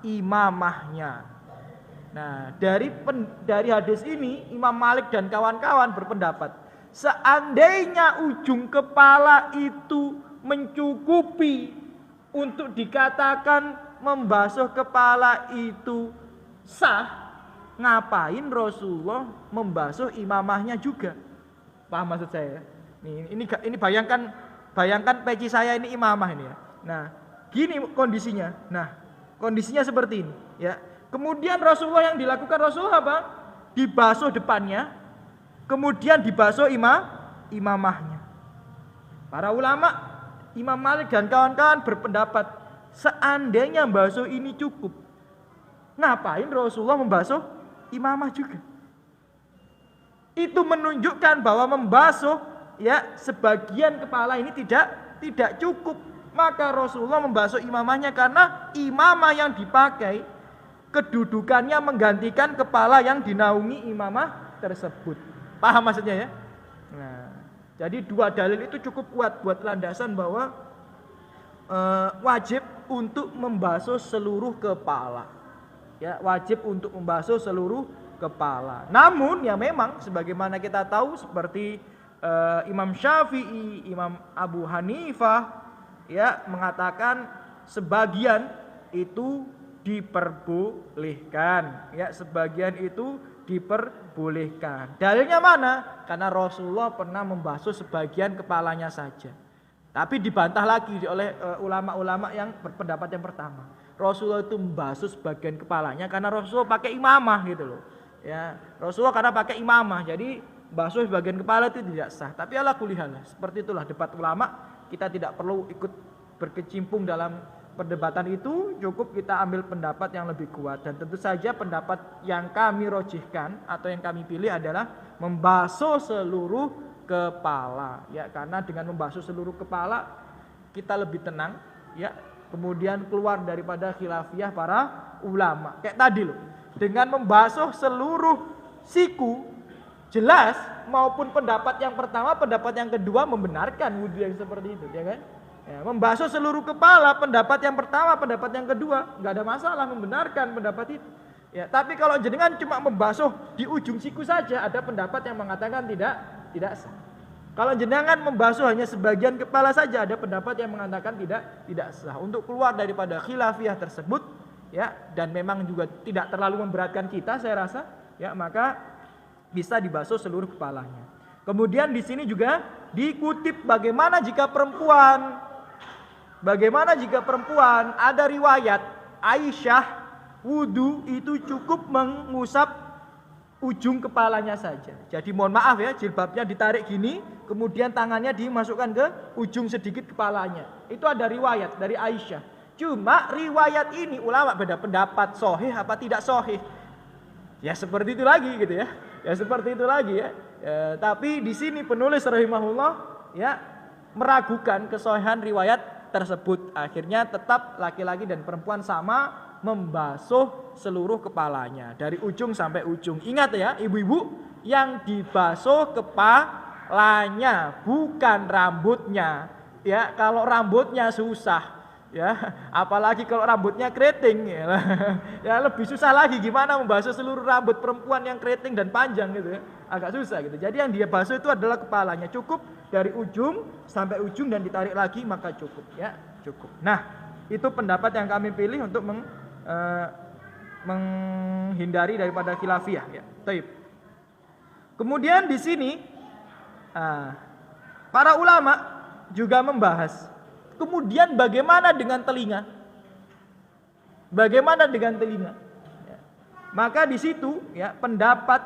imamahnya. Nah, dari hadis ini Imam Malik dan kawan-kawan berpendapat, seandainya ujung kepala itu mencukupi untuk dikatakan membasuh kepala itu sah, ngapain Rasulullah membasuh imamahnya juga? Paham maksud saya? Ini bayangkan peci saya ini imamah ini ya. Nah, gini kondisinya. Nah, kondisinya seperti ini, ya. Kemudian Rasulullah yang dilakukan Rasulullah apa? Dibasuh depannya, kemudian dibasuh imamahnya. Para ulama, Imam Malik dan kawan-kawan berpendapat seandainya basuh ini cukup, ngapain Rasulullah membasuh imamah juga? Itu menunjukkan bahwa membasuh ya sebagian kepala ini tidak cukup. Maka Rasulullah membasuh imamahnya karena imamah yang dipakai kedudukannya menggantikan kepala yang dinaungi imamah tersebut. Paham maksudnya ya? Nah, jadi dua dalil itu cukup kuat buat landasan bahwa wajib untuk membasuh seluruh kepala. Ya, wajib untuk membasuh seluruh kepala. Namun ya memang sebagaimana kita tahu seperti Imam Syafi'i, Imam Abu Hanifah ya mengatakan sebagian itu diperbolehkan. Ya, sebagian itu diperbolehkan. Dalilnya mana? Karena Rasulullah pernah membasuh sebagian kepalanya saja. Tapi dibantah lagi oleh ulama-ulama yang berpendapat yang pertama. Rasulullah itu membasuh sebagian kepalanya karena Rasulullah pakai imamah gitu loh. Ya, Rasulullah karena pakai imamah. Jadi basuh sebagian kepala itu tidak sah. Tapi ala kulli hal, seperti itulah debat ulama. Kita tidak perlu ikut berkecimpung dalam perdebatan itu, cukup kita ambil pendapat yang lebih kuat. Dan tentu saja pendapat yang kami rojihkan atau yang kami pilih adalah membasuh seluruh kepala. Ya, karena dengan membasuh seluruh kepala kita lebih tenang. Ya, kemudian keluar daripada khilafiyah para ulama. Kayak tadi loh, dengan membasuh seluruh siku, jelas maupun pendapat yang pertama, pendapat yang kedua membenarkan wudhu yang seperti itu, ya kan? Ya, membasuh seluruh kepala, pendapat yang pertama, pendapat yang kedua, nggak ada masalah membenarkan pendapat itu. Ya, tapi kalau jenengan cuma membasuh di ujung siku saja, ada pendapat yang mengatakan tidak sah. Kalau jenengan membasuh hanya sebagian kepala saja, ada pendapat yang mengatakan tidak sah. Untuk keluar daripada khilafiyah tersebut, ya, dan memang juga tidak terlalu memberatkan kita, saya rasa, ya, maka bisa dibasuh seluruh kepalanya. Kemudian di sini juga dikutip bagaimana jika perempuan ada riwayat Aisyah wudu itu cukup mengusap ujung kepalanya saja. Jadi mohon maaf ya, jilbabnya ditarik gini, kemudian tangannya dimasukkan ke ujung sedikit kepalanya. Itu ada riwayat dari Aisyah. Cuma riwayat ini ulama beda pendapat sahih apa tidak sahih. Ya seperti itu lagi gitu ya. Ya seperti itu lagi ya. Tapi di sini penulis rahimahullah ya meragukan kesahihan riwayat tersebut. Akhirnya tetap laki-laki dan perempuan sama membasuh seluruh kepalanya dari ujung sampai ujung. Ingat ya ibu-ibu, yang dibasuh kepalanya bukan rambutnya. Ya, kalau rambutnya susah ya, apalagi kalau rambutnya keriting ya lebih susah lagi. Gimana membasuh seluruh rambut perempuan yang keriting dan panjang gitu ya, agak susah gitu. Jadi yang dia basuh itu adalah kepalanya, cukup dari ujung sampai ujung dan ditarik lagi maka cukup ya, cukup. Nah, itu pendapat yang kami pilih untuk menghindari daripada khilafiyah ya. Taib. Kemudian di sini para ulama juga membahas, kemudian bagaimana dengan telinga? Bagaimana dengan telinga? Ya. Maka di situ ya pendapat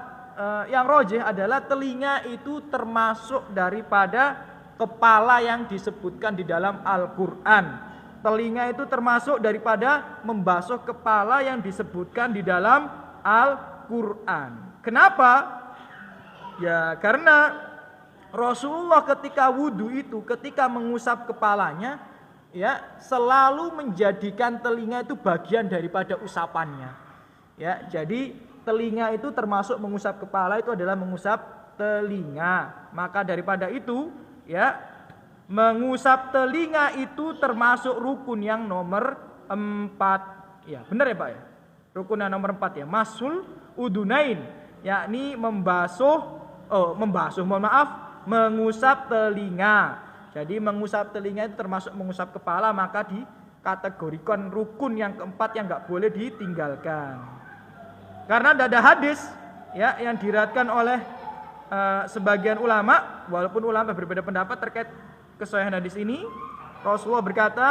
yang rojih adalah telinga itu termasuk daripada kepala yang disebutkan di dalam Al-Quran. Telinga itu termasuk daripada membasuh kepala yang disebutkan di dalam Al-Quran. Kenapa? Ya karena Rasulullah ketika wudhu itu, ketika mengusap kepalanya, ya selalu menjadikan telinga itu bagian daripada usapannya. Ya, jadi telinga itu termasuk mengusap kepala, itu adalah mengusap telinga. Maka daripada itu, ya mengusap telinga itu termasuk rukun yang nomor 4. Ya, benar ya Pak ya? Rukun yang nomor 4 ya, masul udunain, yakni mengusap telinga. Jadi mengusap telinga itu termasuk mengusap kepala, maka dikategorikan rukun yang keempat yang enggak boleh ditinggalkan. Karena ada hadis ya yang diriwayatkan oleh sebagian ulama, walaupun ulama berbeda pendapat terkait kesahihan hadis ini. Rasulullah berkata,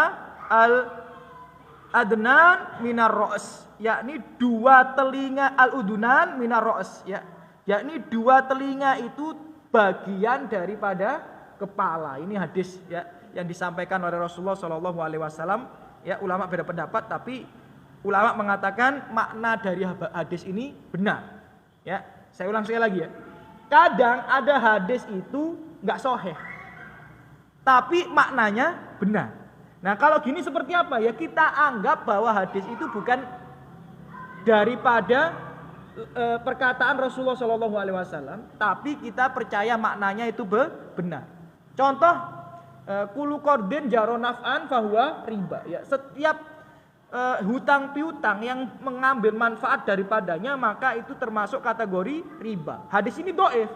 adnan minar ra's, yakni dua telinga al-udunan minar ra's, ya. Yakni dua telinga itu bagian daripada kepala. Ini hadis ya yang disampaikan oleh Rasulullah Shallallahu alaihi wasallam. Ya, ulama beda pendapat, tapi ulama mengatakan makna dari hadis ini benar. Ya, saya ulang sekali lagi ya. Kadang ada hadis itu enggak sahih, tapi maknanya benar. Nah, kalau gini seperti apa ya? Kita anggap bahwa hadis itu bukan daripada perkataan Rasulullah Shallallahu alaihi wasallam, tapi kita percaya maknanya itu benar. Contoh, kulu qardin jaro naf'an fahuwa riba. Ya, setiap hutang piutang yang mengambil manfaat daripadanya maka itu termasuk kategori riba. Hadis ini dhaif,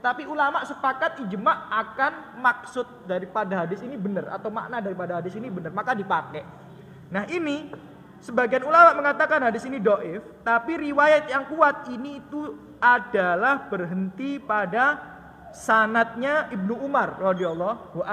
tapi ulama sepakat ijma akan maksud daripada hadis ini benar atau makna daripada hadis ini benar, maka dipakai. Nah, ini sebagian ulama mengatakan hadis ini dhaif, tapi riwayat yang kuat ini itu adalah berhenti pada sanadnya Ibnu Umar radhiyallahu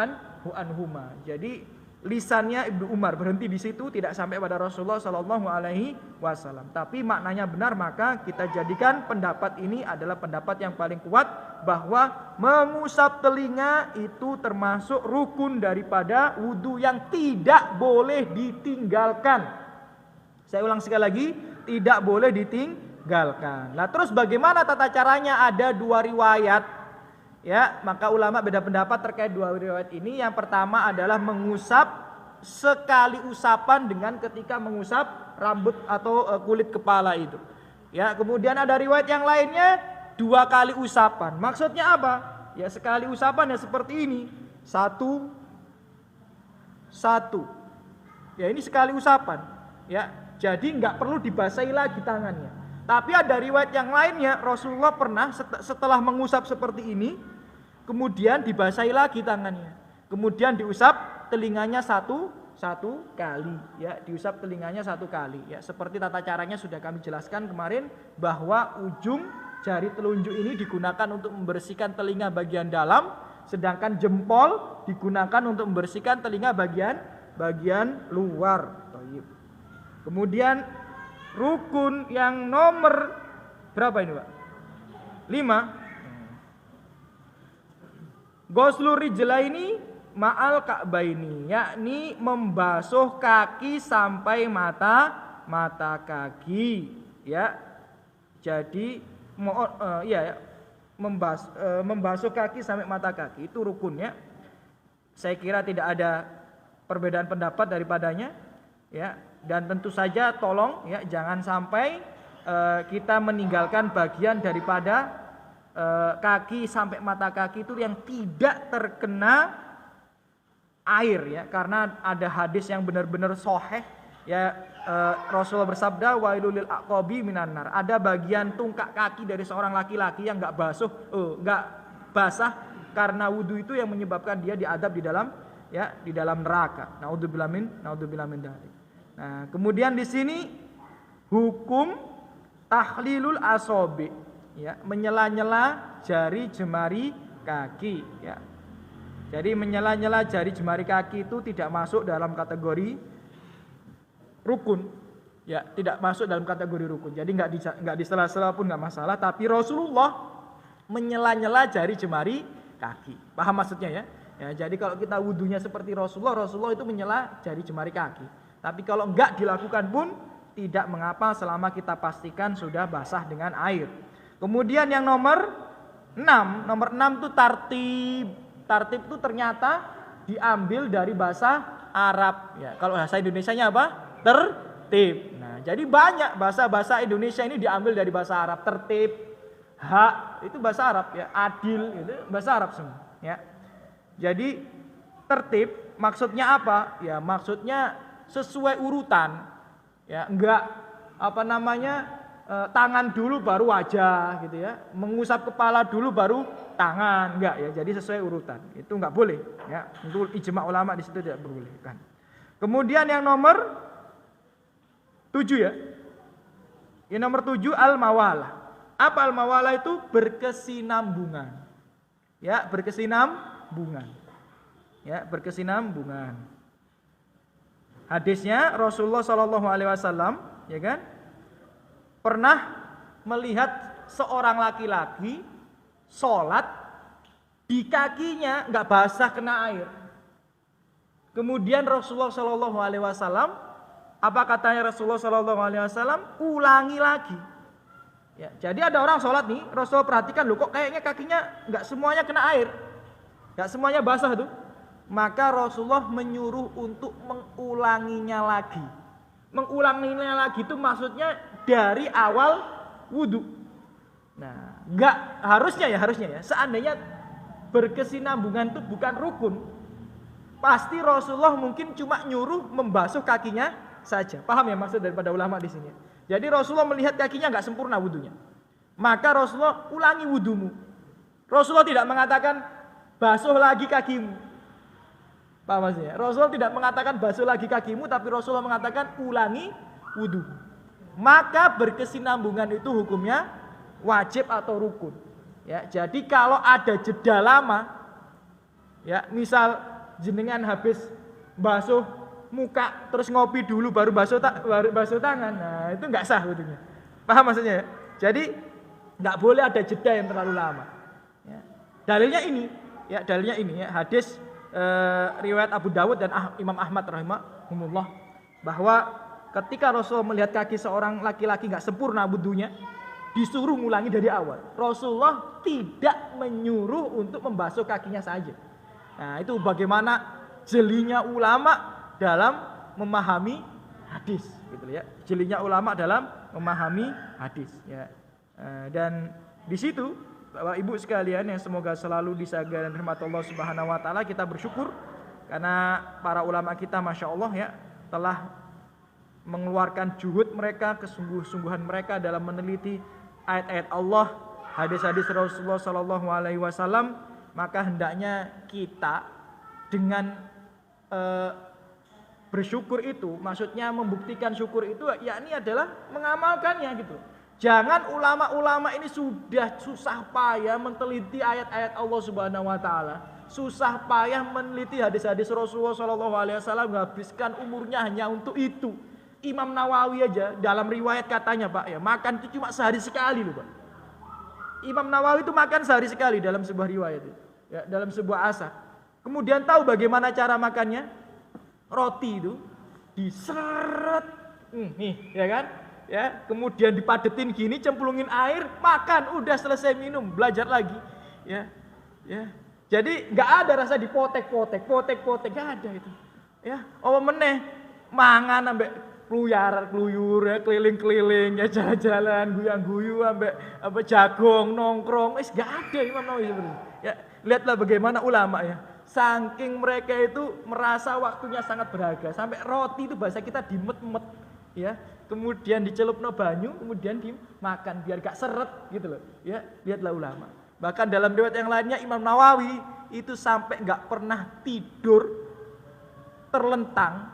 anhuma. Jadi lisannya Ibnu Umar berhenti di situ, tidak sampai pada Rasulullah sallallahu alaihi wasallam. Tapi maknanya benar, maka kita jadikan pendapat ini adalah pendapat yang paling kuat bahwa mengusap telinga itu termasuk rukun daripada wudu yang tidak boleh ditinggalkan. Saya ulang sekali lagi, tidak boleh ditinggalkan. Nah, terus bagaimana tata caranya? Ada dua riwayat. Ya, maka ulama beda pendapat terkait dua riwayat ini. Yang pertama adalah mengusap sekali usapan dengan ketika mengusap rambut atau kulit kepala itu. Ya, kemudian ada riwayat yang lainnya 2 kali usapan. Maksudnya apa? Ya, sekali usapan ya seperti ini. Satu. Ya, ini sekali usapan. Ya, jadi nggak perlu dibasahi lagi tangannya. Tapi ada riwayat yang lainnya, Rasulullah pernah setelah mengusap seperti ini, kemudian dibasahi lagi tangannya, kemudian diusap telinganya satu kali, ya, diusap telinganya 1 kali, ya, seperti tata caranya sudah kami jelaskan kemarin, bahwa ujung jari telunjuk ini digunakan untuk membersihkan telinga bagian dalam, sedangkan jempol digunakan untuk membersihkan telinga bagian luar. Kemudian rukun yang nomor berapa ini, Pak? 5. Ghuslu rijlaini ma'al ka'baini, yakni membasuh kaki sampai mata kaki, ya. Jadi membasuh kaki sampai mata kaki itu rukunnya. Saya kira tidak ada perbedaan pendapat daripadanya, ya. Dan tentu saja tolong ya jangan sampai kita meninggalkan bagian daripada kaki sampai mata kaki itu yang tidak terkena air, ya, karena ada hadis yang benar-benar sahih, ya, Rasulullah bersabda wailul lil aqabi minan nar. Ada bagian tungkak kaki dari seorang laki-laki yang enggak basah karena wudu itu yang menyebabkan dia diadab di dalam neraka. Naudzubillah min dzalik. Nah, kemudian di sini hukum tahlilul asobi, ya, menyela-nyela jari jemari kaki, ya. Jadi menyela-nyela jari jemari kaki itu tidak masuk dalam kategori rukun, ya, tidak masuk dalam kategori rukun. Jadi nggak disela-sela pun nggak masalah. Tapi Rasulullah menyela-nyela jari jemari kaki. Paham maksudnya ya? Ya, jadi kalau kita wudunya seperti Rasulullah itu menyela jari jemari kaki. Tapi kalau enggak dilakukan pun tidak mengapa selama kita pastikan sudah basah dengan air. Kemudian yang nomor 6 itu tartib. Tartib itu ternyata diambil dari bahasa Arab, ya. Kalau bahasa Indonesianya apa? Tertib. Nah, jadi banyak bahasa Indonesia ini diambil dari bahasa Arab. Tertib, hak itu bahasa Arab, ya. Adil itu bahasa Arab semua, ya. Jadi tertib maksudnya apa? Ya, maksudnya sesuai urutan, ya, enggak tangan dulu baru wajah gitu, ya, mengusap kepala dulu baru tangan, enggak, ya, jadi sesuai urutan, itu enggak boleh, ya, untuk ijma ulama di situ tidak diperbolehkan. Kemudian yang nomor 7, ya, yang nomor 7 al-mawalah. Apa al-mawalah itu? Berkesinambungan, ya, berkesinambungan. Hadisnya Rasulullah Shallallahu Alaihi Wasallam, ya kan, pernah melihat seorang laki-laki sholat di kakinya nggak basah kena air. Kemudian Rasulullah Shallallahu Alaihi Wasallam, apa katanya Rasulullah Shallallahu Alaihi Wasallam? Ulangi lagi. Ya, jadi ada orang sholat nih, Rasulullah perhatikan, loh kok kayaknya kakinya nggak semuanya kena air, nggak semuanya basah tuh. Maka Rasulullah menyuruh untuk mengulanginya lagi. Mengulanginya lagi itu maksudnya dari awal wudhu. Nah, harusnya ya. Seandainya berkesinambungan itu bukan rukun, pasti Rasulullah mungkin cuma nyuruh membasuh kakinya saja. Paham ya maksud daripada ulama di sini? Jadi Rasulullah melihat kakinya nggak sempurna wudhunya, maka Rasulullah ulangi wudhumu. Rasulullah tidak mengatakan basuh lagi kakimu. Paham maksudnya? Rasulullah tidak mengatakan basuh lagi kakimu, tapi Rasulullah mengatakan ulangi wudhu. Maka berkesinambungan itu hukumnya wajib atau rukun. Ya, jadi kalau ada jeda lama, ya misal jenengan habis basuh muka terus ngopi dulu baru basuh tangan, nah itu nggak sah wudhunya. Paham maksudnya? Jadi nggak boleh ada jeda yang terlalu lama. Ya. Dalilnya ini ya hadis riwayat Abu Dawud dan Imam Ahmad rahimahumullah, bahwa ketika Rasul melihat kaki seorang laki-laki nggak sempurna wudhunya, disuruh ngulangi dari awal. Rasulullah tidak menyuruh untuk membasuh kakinya saja. Nah, itu bagaimana jelinya ulama dalam memahami hadis, gitu ya. Jelinya ulama dalam memahami hadis, ya. Dan di situ Bapak Ibu sekalian yang semoga selalu disaga dan rahmat Allah Subhanahu wa taala, kita bersyukur karena para ulama kita Masya Allah ya telah mengeluarkan juhud mereka, kesungguh-sungguhan mereka dalam meneliti ayat-ayat Allah, hadis-hadis Rasulullah Sallallahu Alaihi Wasallam. Maka hendaknya kita dengan bersyukur itu, maksudnya membuktikan syukur itu, yakni adalah mengamalkannya gitu. Jangan ulama-ulama ini sudah susah payah meneliti ayat-ayat Allah Subhanahu wa taala, susah payah meneliti hadis-hadis Rasulullah sallallahu alaihi wasallam, menghabiskan umurnya hanya untuk itu. Imam Nawawi aja dalam riwayat katanya, Pak, ya, makan itu cuma sehari sekali loh, Pak. Imam Nawawi itu makan sehari sekali dalam sebuah riwayat itu, ya, dalam sebuah asar. Kemudian tahu bagaimana cara makannya? Roti itu diseret, nih, ya kan? Ya, kemudian dipadetin gini, cemplungin air, makan, udah selesai minum, belajar lagi, ya. Jadi nggak ada rasa dipotek-potek, nggak ada itu, ya. Oh meneh, mangan ambek kluyur, ya, keliling-keliling, ya jalan-jalan, guyang-guyu, ambek jagong, nongkrong, nggak ada Imam Nawawi sebenarnya. Ya, lihatlah bagaimana ulama ya, saking mereka itu merasa waktunya sangat berharga, sampai roti itu bahasa kita dimet-met, ya. Kemudian dicelupno banyu, kemudian dimakan biar gak seret gitu loh. Ya, lihatlah ulama. Bahkan dalam riwayat yang lainnya Imam Nawawi itu sampai gak pernah tidur terlentang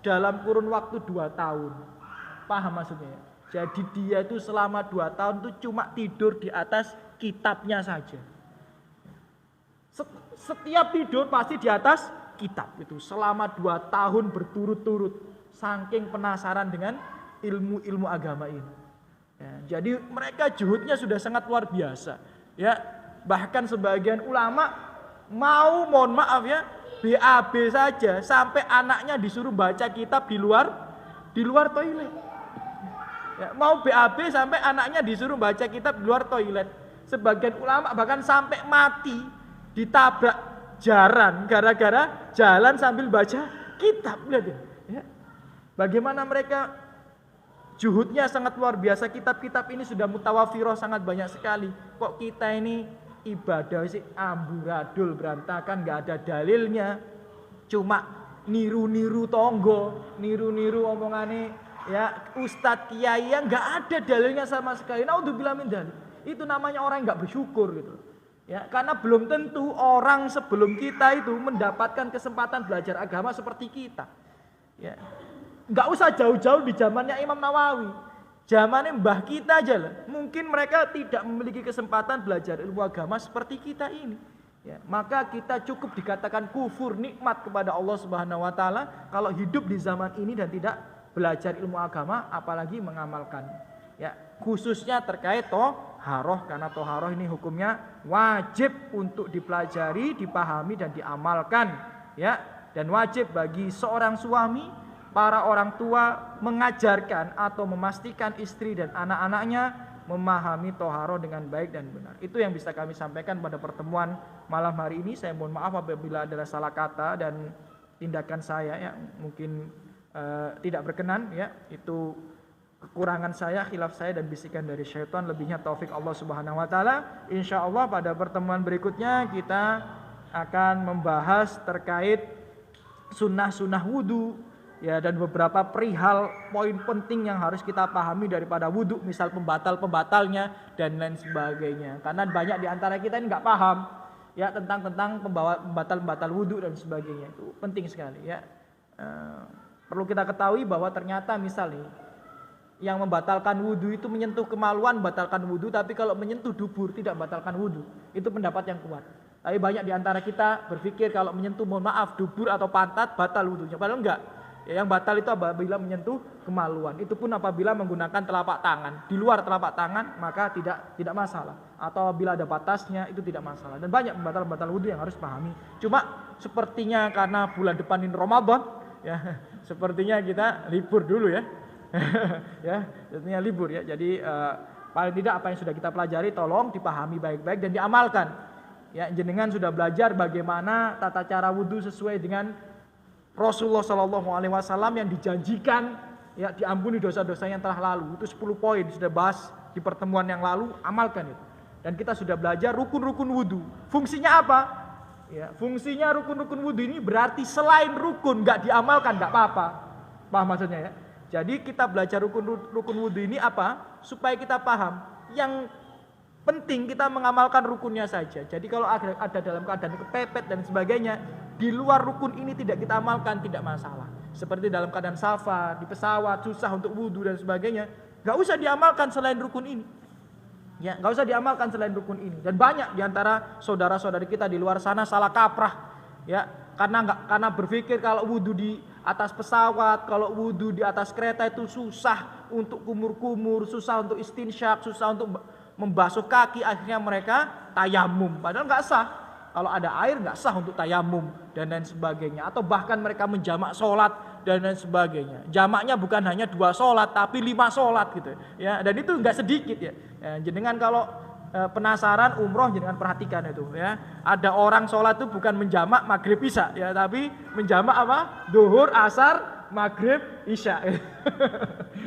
dalam kurun waktu 2 tahun. Paham maksudnya? Jadi dia itu selama 2 tahun itu cuma tidur di atas kitabnya saja. Setiap tidur pasti di atas kitab itu selama 2 tahun berturut-turut. Saking penasaran dengan ilmu-ilmu agama ini. Ya, jadi mereka juhudnya sudah sangat luar biasa. Ya, bahkan sebagian ulama mau, mohon maaf ya, BAB saja sampai anaknya disuruh baca kitab di luar toilet. Ya, mau BAB sampai anaknya disuruh baca kitab di luar toilet. Sebagian ulama bahkan sampai mati ditabrak jaran gara-gara jalan sambil baca kitab. Lihat ya. Bagaimana mereka juhudnya sangat luar biasa. Kitab-kitab ini sudah mutawafiroh sangat banyak sekali. Kok kita ini ibadah sih amburadul berantakan, gak ada dalilnya. Cuma niru-niru tonggo, niru-niru omongane ya ustadz kiai yang gak ada dalilnya sama sekali. Naudzubillah min dzalik. Itu namanya orang yang gak bersyukur gitu. Ya, karena belum tentu orang sebelum kita itu mendapatkan kesempatan belajar agama seperti kita. Ya. Nggak usah jauh-jauh di zamannya Imam Nawawi, zamannya mbah kita aja lah. Mungkin mereka tidak memiliki kesempatan belajar ilmu agama seperti kita ini. ya, maka kita cukup dikatakan kufur nikmat kepada Allah Subhanahu wa taala kalau hidup di zaman ini dan tidak belajar ilmu agama apalagi mengamalkan. Ya, khususnya terkait toharoh, karena toharoh ini hukumnya wajib untuk dipelajari, dipahami dan diamalkan, ya, dan wajib bagi seorang suami, para orang tua mengajarkan atau memastikan istri dan anak-anaknya memahami toharoh dengan baik dan benar. Itu yang bisa kami sampaikan pada pertemuan malam hari ini. Saya mohon maaf apabila ada salah kata dan tindakan saya ya mungkin tidak berkenan, ya, itu kekurangan saya, khilaf saya dan bisikan dari syaitan. Lebihnya taufik Allah Subhanahu wa taala. Insyaallah pada pertemuan berikutnya kita akan membahas terkait sunnah-sunnah wudu, ya, dan beberapa perihal poin penting yang harus kita pahami daripada wudu, misal pembatal-pembatalnya dan lain sebagainya. Karena banyak di antara kita ini nggak paham, ya, tentang pembatal-pembatal wudu dan sebagainya. Itu penting sekali, ya. Perlu kita ketahui bahwa ternyata misalnya yang membatalkan wudu itu menyentuh kemaluan batalkan wudu, tapi kalau menyentuh dubur tidak batalkan wudu. Itu pendapat yang kuat. Tapi banyak di antara kita berpikir kalau menyentuh, mohon maaf, dubur atau pantat batal wudunya. Padahal enggak. Ya, yang batal itu apabila menyentuh kemaluan. Itu pun apabila menggunakan telapak tangan. Di luar telapak tangan maka tidak masalah. Atau apabila ada batasnya itu tidak masalah. Dan banyak pembatal-pembatal wudu yang harus pahami. Cuma sepertinya karena bulan depan ini Ramadan, ya, sepertinya kita libur dulu, ya. Ya, sepertinya libur, ya. Jadi paling tidak apa yang sudah kita pelajari tolong dipahami baik-baik dan diamalkan. Ya, jenengan sudah belajar bagaimana tata cara wudu sesuai dengan Rasulullah SAW yang dijanjikan, ya, diampuni dosa-dosa yang telah lalu. Itu 10 poin sudah bahas di pertemuan yang lalu, amalkan itu. Dan kita sudah belajar rukun-rukun wudu. Fungsinya apa? Ya, fungsinya rukun-rukun wudu ini berarti selain rukun nggak diamalkan nggak apa-apa. Paham maksudnya, ya? Jadi kita belajar rukun wudu ini apa? Supaya kita paham. Yang penting kita mengamalkan rukunnya saja. Jadi kalau ada dalam keadaan kepepet dan sebagainya, di luar rukun ini tidak kita amalkan tidak masalah. Seperti dalam keadaan safar, di pesawat susah untuk wudu dan sebagainya, nggak usah diamalkan selain rukun ini. Ya, nggak usah diamalkan selain rukun ini. Dan banyak diantara saudara-saudari kita di luar sana salah kaprah, ya, karena berpikir kalau wudu di atas pesawat, kalau wudu di atas kereta itu susah untuk kumur-kumur, susah untuk istinsyak, susah untuk membasuh kaki, akhirnya mereka tayamum. Padahal nggak sah. Kalau ada air nggak sah untuk tayamum dan lain sebagainya. Atau bahkan mereka menjamak sholat dan lain sebagainya. Jamaknya bukan hanya 2 sholat tapi 5 sholat gitu, ya. Dan itu nggak sedikit, ya. Jenengan kalau penasaran umroh jenengan perhatikan itu, ya. Ada orang sholat itu bukan menjamak maghrib isya, ya, tapi menjamak apa? Duhur, asar, maghrib, isya.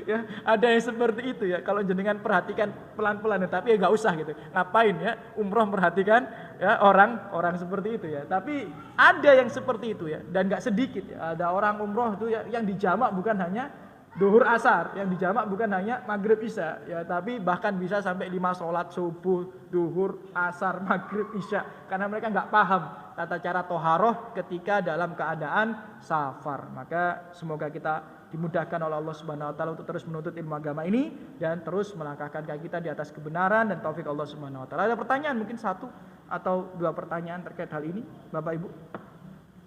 Ya, ada yang seperti itu, ya. Kalau jenengan perhatikan pelan-pelan, tapi ya nggak usah gitu. Ngapain, ya, umroh perhatikan, ya, orang seperti itu, ya. Tapi ada yang seperti itu, ya, dan nggak sedikit, ya. Ada orang umroh itu, ya, yang dijamak bukan hanya duhur asar, yang dijamak bukan hanya maghrib isya, ya, tapi bahkan bisa sampai 5 sholat subuh, duhur, asar, maghrib, isya, karena mereka nggak paham tata cara toharoh ketika dalam keadaan safar. Maka semoga kita dimudahkan oleh Allah Subhanahu wa taala untuk terus menuntut ilmu agama ini dan terus melangkahkan kaki kita di atas kebenaran dan taufik Allah Subhanahu wa taala. Ada pertanyaan, mungkin 1 atau 2 pertanyaan terkait hal ini, Bapak Ibu?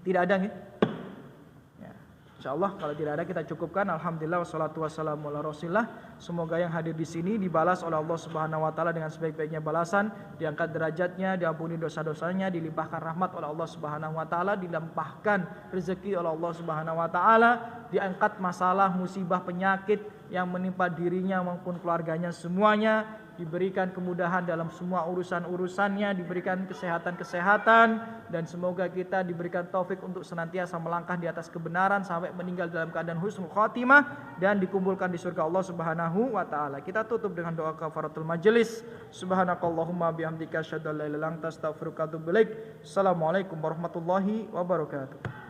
Tidak ada, nih? InsyaAllah kalau tidak ada kita cukupkan. Alhamdulillah wassalatu wassalamu ala rasulillah. Semoga yang hadir di sini dibalas oleh Allah Subhanahu wa taala dengan sebaik-baiknya balasan, diangkat derajatnya, diampuni dosa-dosanya, dilimpahkan rahmat oleh Allah Subhanahu wa taala, dilimpahkan rezeki oleh Allah Subhanahu wa taala, diangkat masalah, musibah, penyakit yang menimpa dirinya maupun keluarganya semuanya, diberikan kemudahan dalam semua urusan-urusannya, diberikan kesehatan-kesehatan, dan semoga kita diberikan taufik untuk senantiasa melangkah di atas kebenaran sampai meninggal dalam keadaan husnul khatimah dan dikumpulkan di surga Allah Subhanahu wa taala. Kita tutup dengan doa kafaratul majelis. Subhanakallahumma bihamdika asyhadu an la ilaha illa anta astaghfiruka wa atubu ilaik. Assalamualaikum warahmatullahi wabarakatuh.